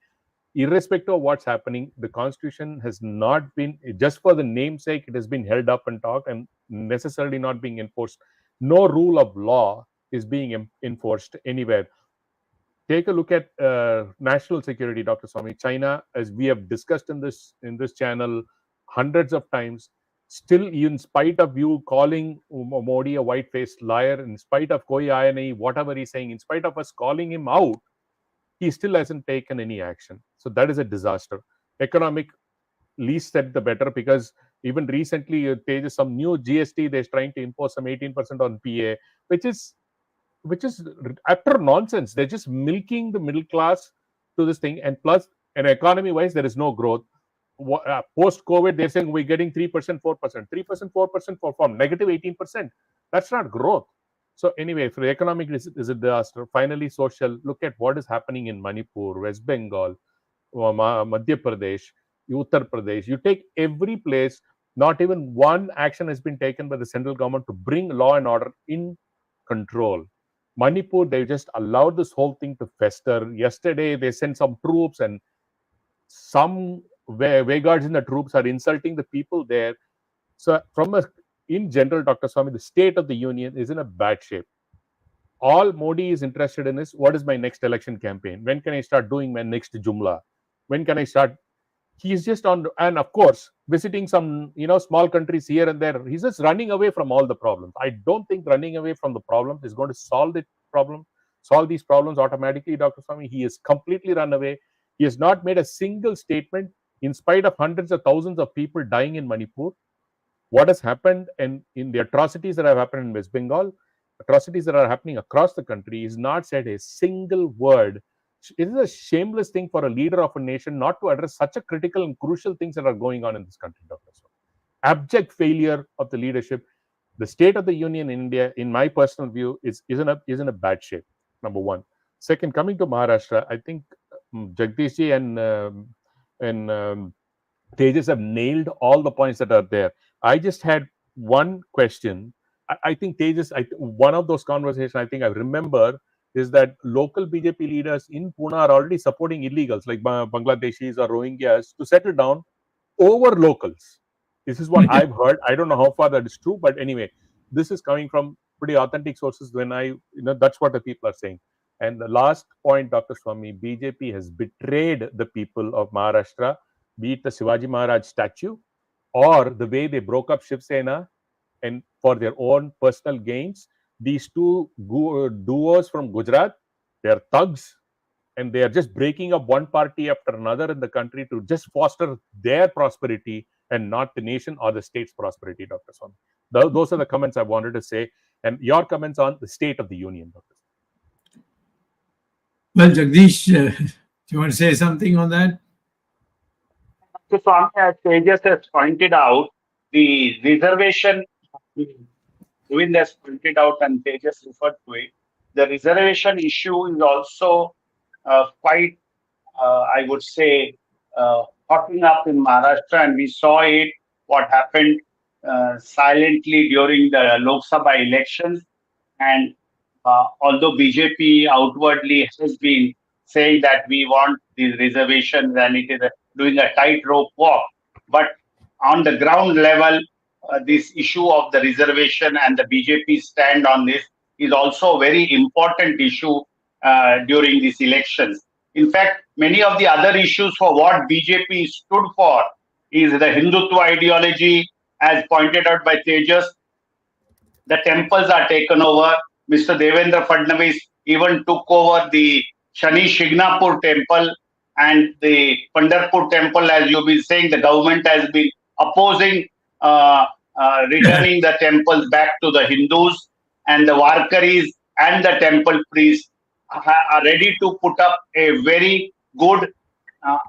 Irrespective of what's happening, the Constitution has not been, just for the namesake, it has been held up and talked and necessarily not being enforced. No rule of law is being enforced anywhere. Take a look at national security, Dr. Swamy. China, as we have discussed in this channel hundreds of times, still, in spite of you calling Modi a white-faced liar, in spite of Koi Aaya Nahi, whatever he's saying, in spite of us calling him out, he still hasn't taken any action. So that is a disaster. Economic, least said the better, because even recently there is some new GST they're trying to impose some 18% on PA, which is utter nonsense. They're just milking the middle class to this thing, and plus, and economy wise, there is no growth. Post COVID, they're saying we're getting 3%, 4%, 3%, 4% from negative 18%. That's not growth. So anyway, for the economic is a disaster. Finally, social. Look at what is happening in Manipur, West Bengal, Madhya Pradesh, Uttar Pradesh. You take every place, not even one action has been taken by the central government to bring law and order in control. Manipur, they just allowed this whole thing to fester. Yesterday, they sent some troops, and some Veguards in the troops are insulting the people there. So in general, Dr. Swamy, the state of the union is in a bad shape. All Modi is interested in is, what is my next election campaign? When can I start doing my next Jumla? When can I start? He's just on, and of course, visiting some small countries here and there. He's just running away from all the problems. I don't think running away from the problems is going to solve these problems automatically, Dr. Swamy. He has completely run away. He has not made a single statement, in spite of hundreds of thousands of people dying in Manipur. What has happened, and in the atrocities that have happened in West Bengal, atrocities that are happening across the country, is not said a single word. It is a shameless thing for a leader of a nation not to address such a critical and crucial things that are going on in this country, Dr. Swamy. Abject failure of the leadership. The state of the union in India, in my personal view, is in a bad shape. Number one. Second, coming to Maharashtra, I think Jagdish ji and Tejas have nailed all the points that are there. I just had one question. I think Tejas, one of those conversations I think I remember is that local BJP leaders in Pune are already supporting illegals like Bangladeshis or Rohingyas to settle down over locals. This is what I've heard. I don't know how far that is true, but anyway, this is coming from pretty authentic sources. That's what the people are saying. And the last point, Dr. Swamy, BJP has betrayed the people of Maharashtra, be it the Shivaji Maharaj statue or the way they broke up Shiv Sena and for their own personal gains. These two duos from Gujarat, they're thugs, and they are just breaking up one party after another in the country to just foster their prosperity and not the nation or the state's prosperity, Dr. Swamy. Those are the comments I wanted to say, and your comments on the state of the union, Dr. Well, Jagdish, do you want to say something on that? So, Swami, as Tejas has pointed out, the reservation, Govind has pointed out and Tejas referred to it, the reservation issue is also quite, I would say, hotting up in Maharashtra, and we saw it, what happened silently during the Lok Sabha elections. And although BJP outwardly has been saying that we want these reservations and it is doing a tightrope walk, but on the ground level, this issue of the reservation and the BJP stand on this is also a very important issue during these elections. In fact, many of the other issues for what BJP stood for is the Hindutva ideology, as pointed out by Tejas. The temples are taken over. Mr. Devendra Fadnavis even took over the Shani Shignapur temple and the Pandharpur temple. As you've been saying, the government has been opposing returning the temples back to the Hindus, and the Warkaris and the temple priests are ready to put up a very good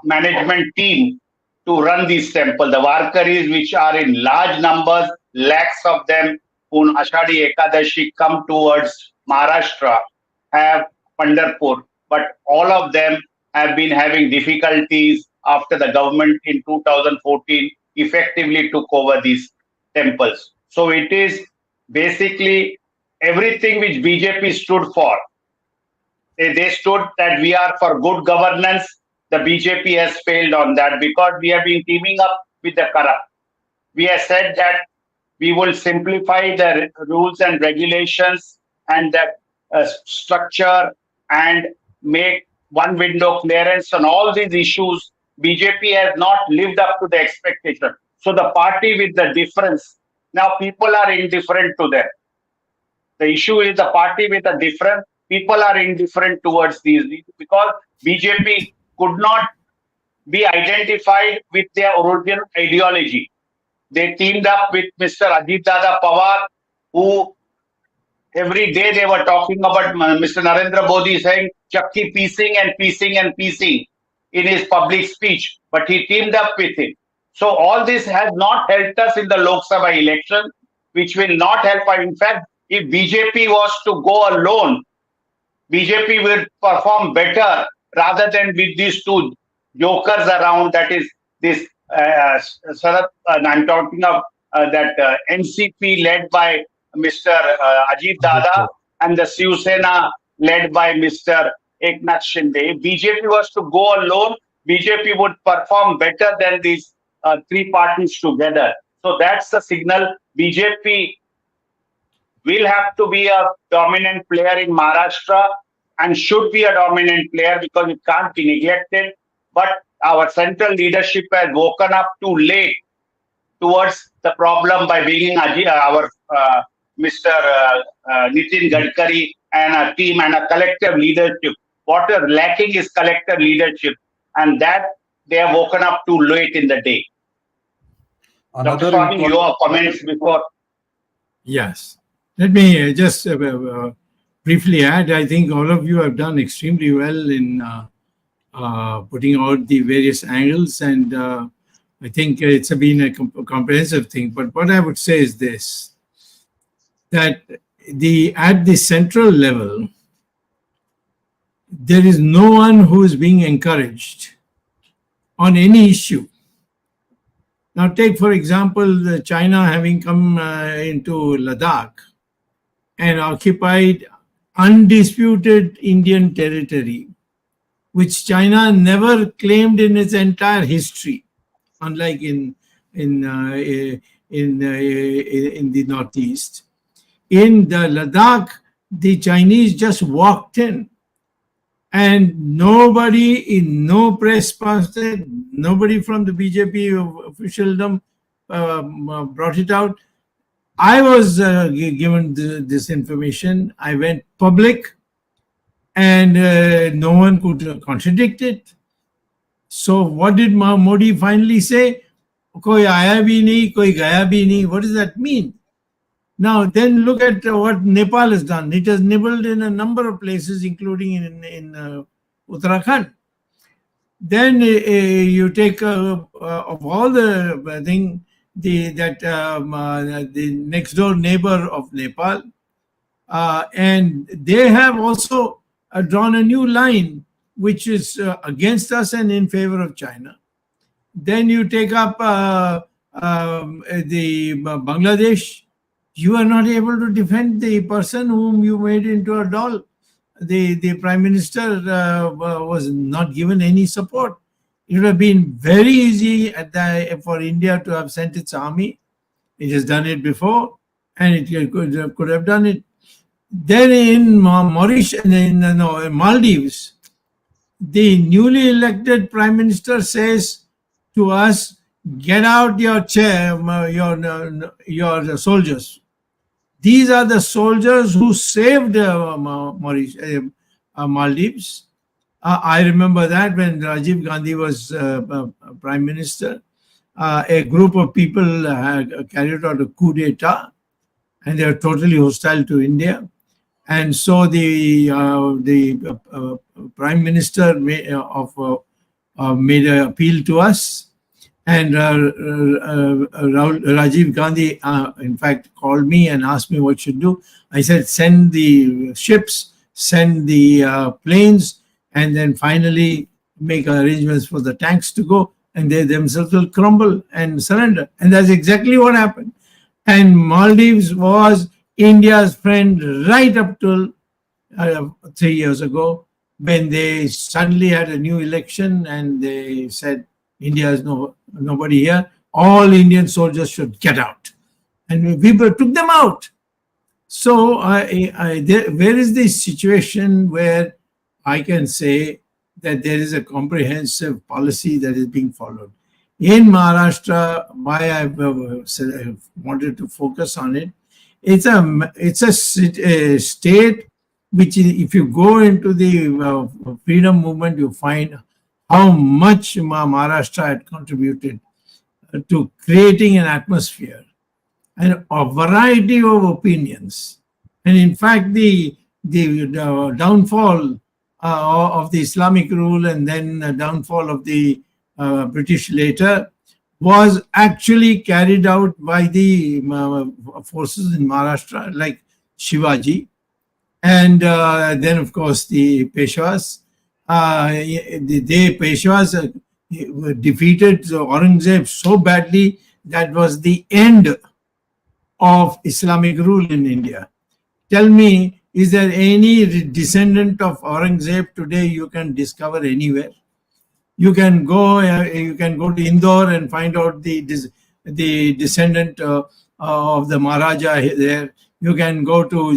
management team to run these temples. The Warkaris, which are in large numbers, lakhs of them, on Ashadi Ekadashi come towards Maharashtra, have Pandharpur, but all of them have been having difficulties after the government in 2014 effectively took over these temples. So it is basically everything which BJP stood for. They stood that we are for good governance. The BJP has failed on that because we have been teaming up with the corrupt. We have said that we will simplify the rules and regulations and the structure and make one window clearance on all these issues. BJP has not lived up to the expectation. So the party with the difference, now people are indifferent to them. The issue is the party with a difference. People are indifferent towards these because BJP could not be identified with their original ideology. They teamed up with Mr. Ajit Dada Pawar, who every day they were talking about Mr. Narendra Modi saying Chakki piecing and piecing and piecing in his public speech, but he teamed up with him. So all this has not helped us in the Lok Sabha election, which will not help us. In fact, if BJP was to go alone, BJP will perform better rather than with these two jokers around. That is this I'm talking of that NCP led by Mr. Ajit Dada and the Shiv Sena led by Mr. Eknath Shinde. If BJP was to go alone, BJP would perform better than these three parties together. So that's the signal. BJP will have to be a dominant player in Maharashtra and should be a dominant player because it can't be neglected. But our central leadership has woken up too late towards the problem by bringing our Mr. Nitin Gadkari and a team and a collective leadership. What is lacking is collective leadership, and that they have woken up too late in the day. Dr. Swamy, your comments before. Yes. Let me just briefly add, I think all of you have done extremely well in putting out the various angles, and I think it's been a comprehensive thing. But what I would say is this, that at the central level, there is no one who is being encouraged on any issue Now, take for example, China having come into Ladakh and occupied undisputed Indian territory, which China never claimed in its entire history, unlike in the Northeast. In the Ladakh, the Chinese just walked in, and nobody, in no press person, nobody from the BJP officialdom brought it out. I was given this information. I went public, and no one could contradict it. So what did Modi finally say? Koi aaya bhi nahi, koi gaya bhi nahi. What does that mean? Now, then look at what Nepal has done. It has nibbled in a number of places, including in Uttarakhand. Then you take of all the thing, the next door neighbor of Nepal, and they have also drawn a new line which is against us and in favor of China. Then you take up the Bangladesh. You are not able to defend the person whom you made into a doll. The Prime Minister was not given any support. It would have been very easy for India to have sent its army. It has done it before, and it could have done it. Then in Mauritius, in Maldives, the newly elected Prime Minister says to us, "Get out your soldiers." These are the soldiers who saved Maldives. I remember that when Rajiv Gandhi was Prime Minister, a group of people carried out a coup d'etat, and they were totally hostile to India. And so the Prime Minister made an appeal to us. And Rajiv Gandhi, in fact, called me and asked me what should do. I said, send the ships, send the planes, and then finally make arrangements for the tanks to go, and they themselves will crumble and surrender. And that's exactly what happened. And Maldives was India's friend right up till 3 years ago, when they suddenly had a new election and they said, India has nobody here. All Indian soldiers should get out. And we took them out. So where is the situation where I can say that there is a comprehensive policy that is being followed? In Maharashtra, why I've wanted to focus on it, it's a state which, if you go into the freedom movement, you find how much Maharashtra had contributed to creating an atmosphere and a variety of opinions. And in fact, the downfall of the Islamic rule and then the downfall of the British later was actually carried out by the forces in Maharashtra, like Shivaji, and then, of course, the Peshwas. The Peshwas defeated Aurangzeb so badly that was the end of Islamic rule in India. Tell me, is there any descendant of Aurangzeb today you can discover anywhere? You can go to Indore and find out the descendant of the Maharaja there. You can go to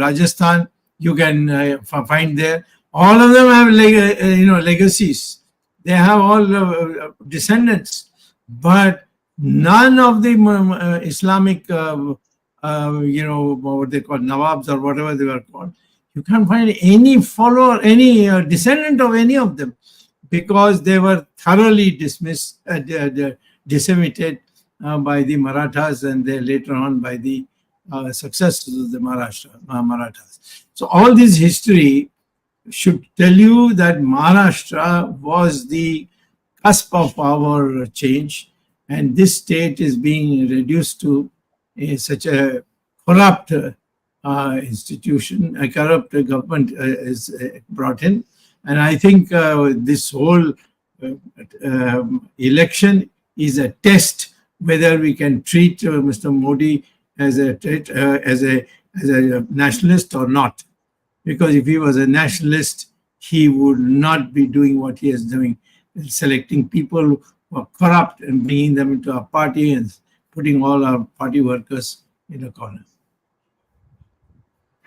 Rajasthan. You can find there. All of them have legacies. They have all descendants, but none of the Islamic what they call Nawabs or whatever they were called. You can't find any follower, any descendant of any of them, because they were thoroughly decimated by the Marathas, and then later on by the successors of the Marathas. So all this history should tell you that Maharashtra was the cusp of our change, and this state is being reduced to such a corrupt institution. A corrupt government is brought in, and I think this whole election is a test whether we can treat Mr. Modi as a nationalist or not. Because if he was a nationalist, he would not be doing what he is doing, selecting people who are corrupt and bringing them into our party and putting all our party workers in a corner.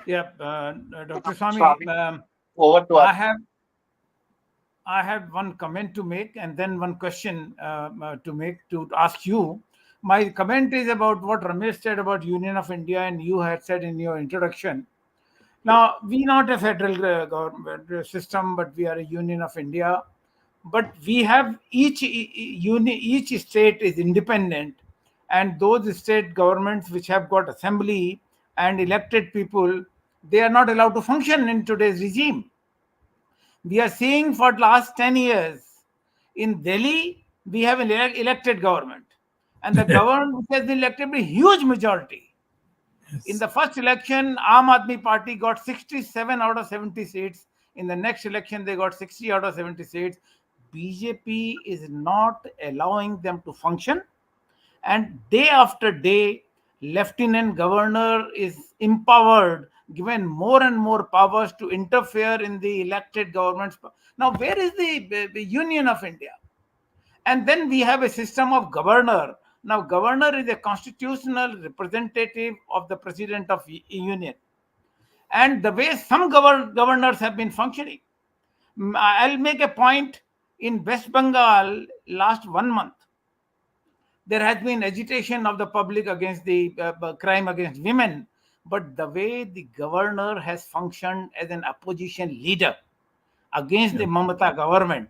Yeah, Dr. Swamy, over to us. I have one comment to make and then one question to ask you. My comment is about what Ramesh said about Union of India and you had said in your introduction. Now, we not a federal government system, but we are a Union of India. But we have each state is independent, and those state governments which have got assembly and elected people, they are not allowed to function in today's regime. We are seeing for the last 10 years in Delhi, we have an elected government, and the government has been elected by a huge majority. Yes. In the first election, Aam Aadmi Party got 67 out of 70 seats. In the next election, they got 60 out of 70 seats. BJP is not allowing them to function. And day after day, Lieutenant Governor is empowered, given more and more powers to interfere in the elected governments. Now, where is the Union of India? And then we have a system of governor. Now, governor is a constitutional representative of the president of union. And the way some governors have been functioning. I'll make a point. In West Bengal, last 1 month, there has been agitation of the public against the crime against women. But the way the governor has functioned as an opposition leader against the Mamata government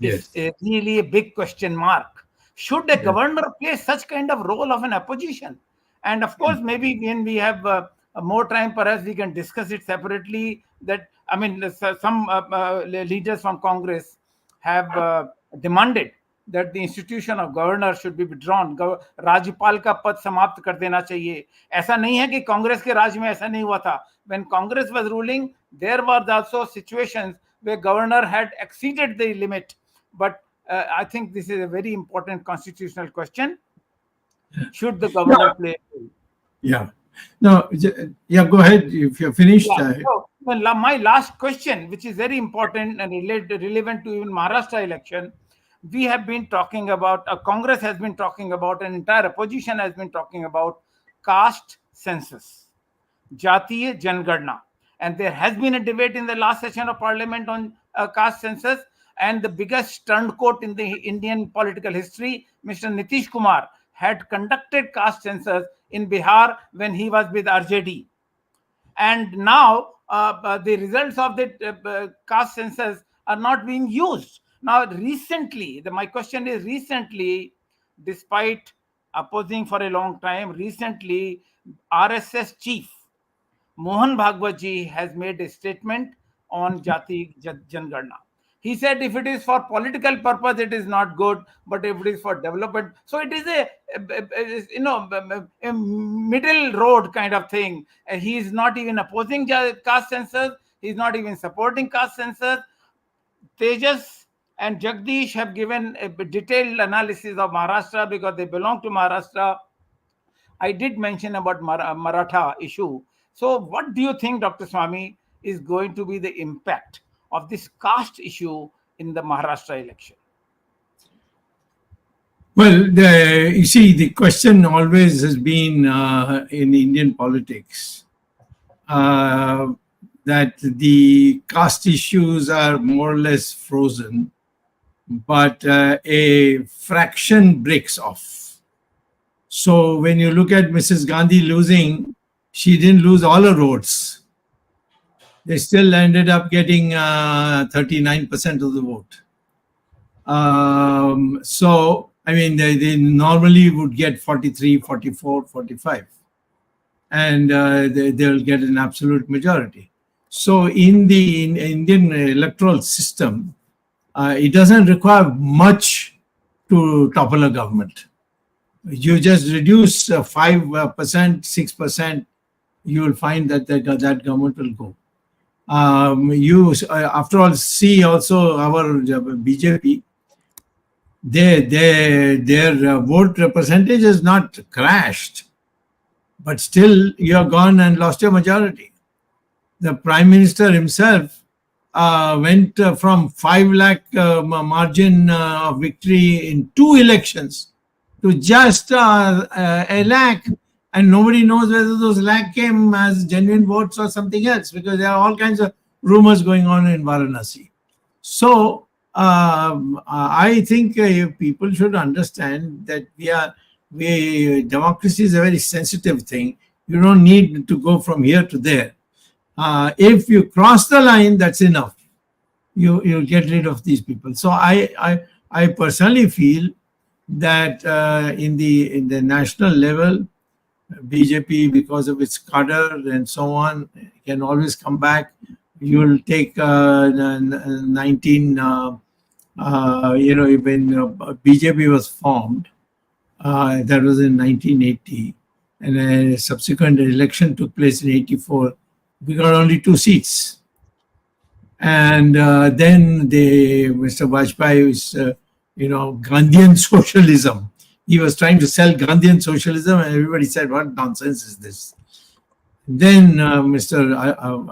is really a big question mark. Should a governor play such kind of role of an opposition? And of course, maybe when we have more time, perhaps we can discuss it separately. That, I mean, some leaders from Congress have demanded that the institution of governor should be withdrawn. राज्यपाल का पद समाप्त कर देना चाहिए. ऐसा नहीं है कि कांग्रेस के राज में ऐसा नहीं हुआ था. When Congress was ruling, there were also situations where governor had exceeded the limit. But I think this is a very important constitutional question. Should the governor play a role? Yeah. No, yeah, go ahead if you're finished. Yeah. So, well, my last question, which is very important and relevant to even Maharashtra election, we have been talking about, Congress has been talking about, an entire opposition has been talking about caste census, Jatiya Jangadna. And there has been a debate in the last session of parliament on caste census. And the biggest turncoat in the Indian political history, Mr. Nitish Kumar, had conducted caste census in Bihar when he was with RJD. And now the results of the caste census are not being used. Now, recently, my question is recently, despite opposing for a long time, recently, RSS chief Mohan Bhagwat ji has made a statement on Jati Jangadna. He said if it is for political purpose, it is not good, but if it is for development, so it is a middle road kind of thing. He is not even opposing caste census. He is not even supporting caste census. Tejas and Jagdish have given a detailed analysis of Maharashtra because they belong to Maharashtra. I did mention about Maratha issue. So what do you think, Dr. Swamy, is going to be the impact of this caste issue in the Maharashtra election? Well, you see, the question always has been in Indian politics that the caste issues are more or less frozen, but a fraction breaks off. So when you look at Mrs. Gandhi losing, she didn't lose all her votes. They still ended up getting 39% of the vote. So, I mean, they normally would get 43, 44, 45. And they'll get an absolute majority. So in the Indian electoral system, it doesn't require much to topple a government. You just reduce 5%, 6%, you will find that that government will go. You, after all, see also our BJP, their vote percentage has not crashed, but still you are gone and lost your majority. The Prime Minister himself went from 5 lakh margin of victory in 2 elections to just a lakh, and nobody knows whether those lakh came as genuine votes or something else, because there are all kinds of rumors going on in Varanasi. So I think people should understand that democracy is a very sensitive thing. You don't need to go from here to there. If you cross the line, that's enough. You get rid of these people. So I personally feel that in the national level, BJP, because of its cadre and so on, can always come back. You'll take 19, when BJP was formed, that was in 1980, and a subsequent election took place in 84. We got only 2 seats. And then Mr. Vajpayee's, Gandhian socialism. He was trying to sell Gandhian socialism, and everybody said, "What nonsense is this?" Then Mr.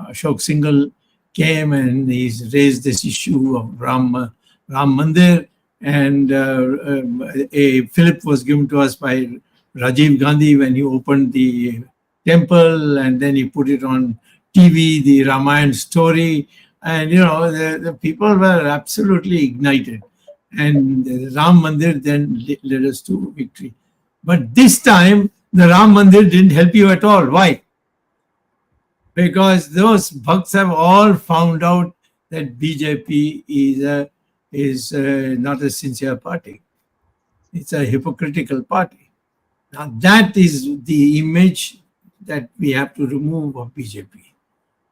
Ashok Singhal came and he's raised this issue of Ram Mandir, and a fillip was given to us by Rajiv Gandhi when he opened the temple, and then he put it on TV, the Ramayana story, and the people were absolutely ignited, and Ram Mandir then led us to victory. But this time the Ram Mandir didn't help you at all. Why? Because those bhakts have all found out that BJP is not a sincere party. It's a hypocritical party. Now that is the image that we have to remove of BJP,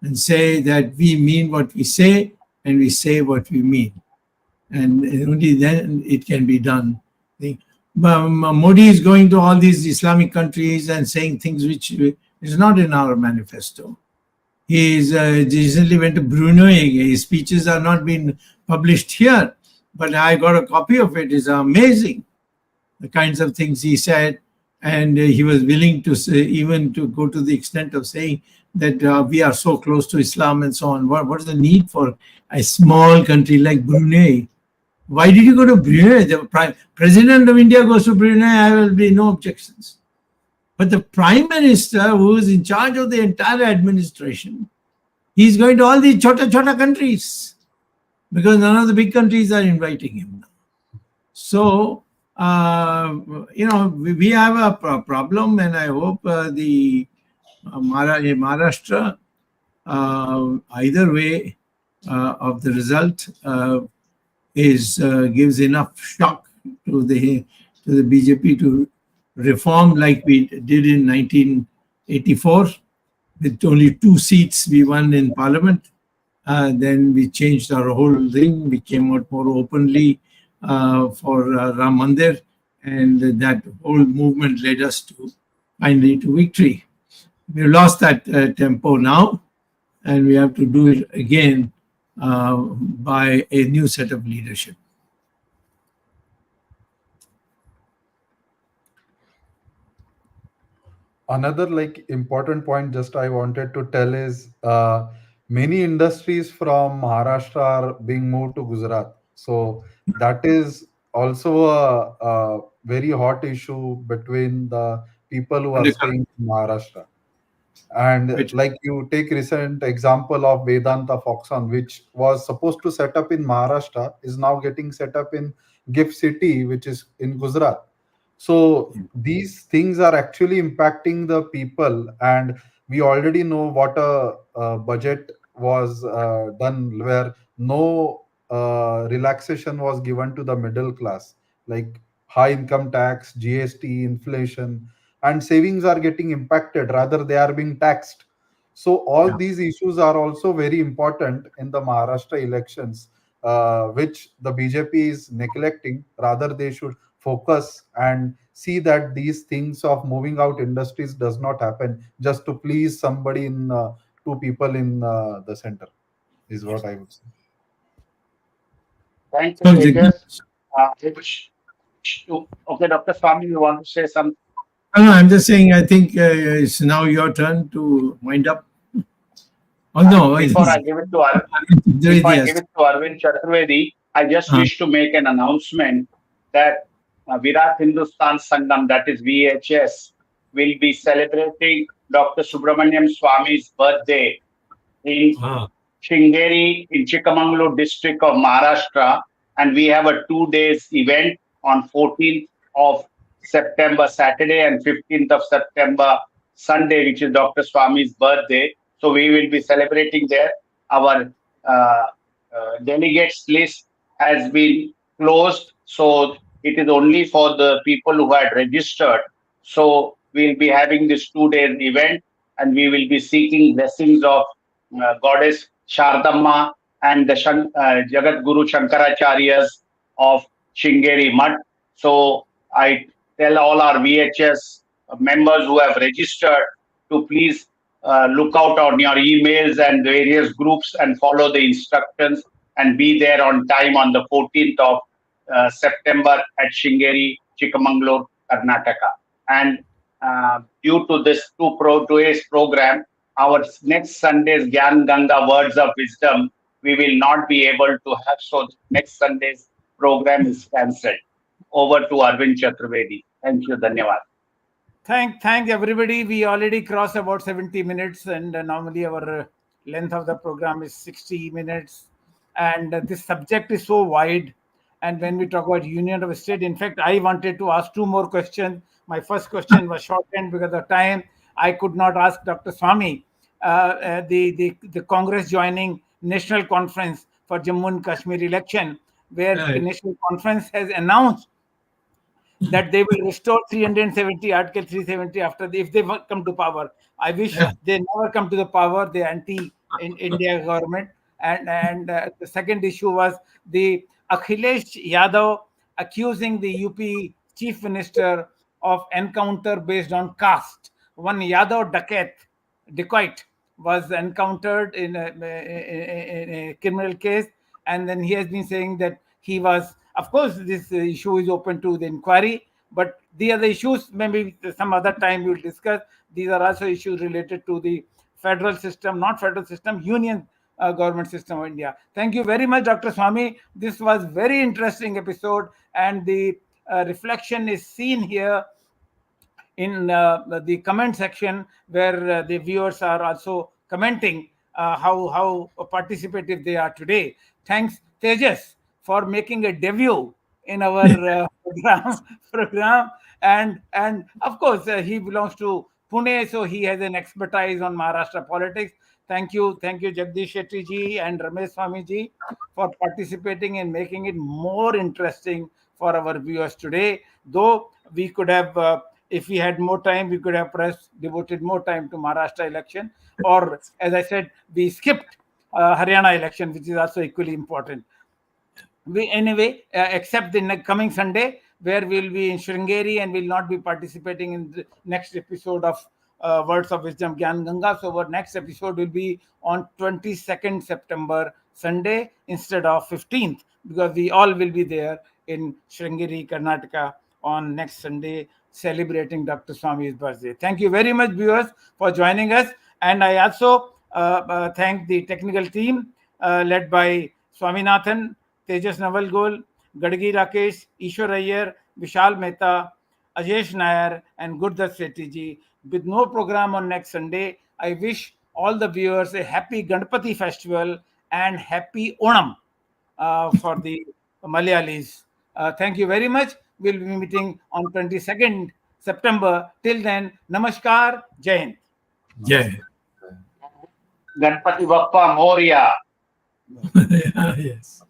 and say that we mean what we say and we say what we mean. And only then it can be done. Modi is going to all these Islamic countries and saying things which is not in our manifesto. He recently went to Brunei. His speeches are not being published here, but I got a copy of it. It's amazing, the kinds of things he said. And he was willing to say, even to go to the extent of saying that we are so close to Islam and so on. What is the need for a small country like Brunei? Why did you go to Brunei? The President of India goes to Brunei, there will be no objections. But the Prime Minister, who is in charge of the entire administration, he's going to all these chota countries, because none of the big countries are inviting him. So, we have a problem, and I hope the Maharashtra, either way of the result, gives enough shock to the BJP to reform like we did in 1984. With only 2 seats we won in Parliament. Then we changed our whole thing. We came out more openly for Ram Mandir, and that whole movement led us to finally to victory. We lost that tempo now, and we have to do it again by a new set of leadership. Another important point just I wanted to tell is many industries from Maharashtra are being moved to Gujarat. So that is also a very hot issue between the people who are staying in Maharashtra. And like you take recent example of Vedanta Foxon, which was supposed to set up in Maharashtra, is now getting set up in Gift City, which is in Gujarat. So these things are actually impacting the people, and we already know what a budget was done, where no relaxation was given to the middle class, like high income tax, GST, inflation, and savings are getting impacted. Rather, they are being taxed. So all these issues are also very important in the Maharashtra elections, which the BJP is neglecting. Rather, they should focus and see that these things of moving out industries does not happen just to please somebody in 2 people in the center, is what I would say. Thank you, Tejas. Okay, Dr. Swamy, you want to say something? No, I'm just saying, I think it's now your turn to wind up. Oh, no. Before I give it to Yes. Arvind Chaturvedi, I just wish to make an announcement that Virat Hindustan Sangam, that is VHS, will be celebrating Dr. Subramanian Swamy's birthday in Shringeri in Chikmagalur district of Maharashtra, and we have a 2 days event on 14th of September, Saturday, and 15th of September, Sunday, which is Dr. Swamy's birthday. So we will be celebrating there. Our delegates list has been closed, so it is only for the people who had registered. So we'll be having this 2 days event, and we will be seeking blessings of goddess Shardamma and the Jagat Guru Shankaracharyas of Shringeri Mutt. So I tell all our VHS members who have registered to please look out on your emails and various groups and follow the instructions and be there on time on the 14th of September at Shringeri, Chikmagalur, Karnataka. And due to this today's program, our next Sunday's Gyan Ganga Words of Wisdom, we will not be able to have. So next Sunday's program is cancelled. Over to Arvind Chaturvedi. Thank you. Dhanyawad. Thank everybody. We already crossed about 70 minutes, and normally our length of the program is 60 minutes. And this subject is so wide. And when we talk about union of state, in fact, I wanted to ask two more questions. My first question was shortened because of time. I could not ask Dr. Swamy the Congress joining National Conference for Jammu and Kashmir election, where the National Conference has announced that they will restore 370 Article 370 if they come to power. I wish they never come to the power. They anti-India government. And the second issue was the Akhilesh Yadav accusing the UP chief minister of encounter based on caste. One Yadav dacoit was encountered in a criminal case, and then he has been saying that he was. Of course, this issue is open to the inquiry, but the other issues maybe some other time we'll discuss. These are also issues related to the federal system, not federal system, union government system of India. Thank you very much, Dr. Swamy. This was very interesting episode, and the reflection is seen here in the comment section, where the viewers are also commenting how participative they are today. Thanks, Tejas, for making a debut in our program. And of course, he belongs to Pune, so he has an expertise on Maharashtra politics. Thank you, Jagdish Shetty ji and Ramesh Swamy ji, for participating and making it more interesting for our viewers today. Though we could have, if we had more time, we could have devoted more time to Maharashtra election, or as I said, we skipped Haryana election, which is also equally important. Except the coming Sunday, where we'll be in Shringeri and will not be participating in the next episode of Words of Wisdom Gyan Ganga. So our next episode will be on 22nd September, Sunday, instead of 15th, because we all will be there in Shringeri, Karnataka on next Sunday, celebrating Dr. Swamy's birthday. Thank you very much, viewers, for joining us. And I also thank the technical team led by Swaminathan, Tejas Navalgol, Gadgi Rakesh, Ishwar Iyer, Vishal Mehta, Ajesh Nair, and Gurdat Sethi ji. With no program on next Sunday, I wish all the viewers a happy Ganpati festival and happy Onam for the Malayalis. Thank you very much. We'll be meeting on 22nd September. Till then, Namaskar, Jai Hind. Jai. Ganpati Bappa Moria. Yes.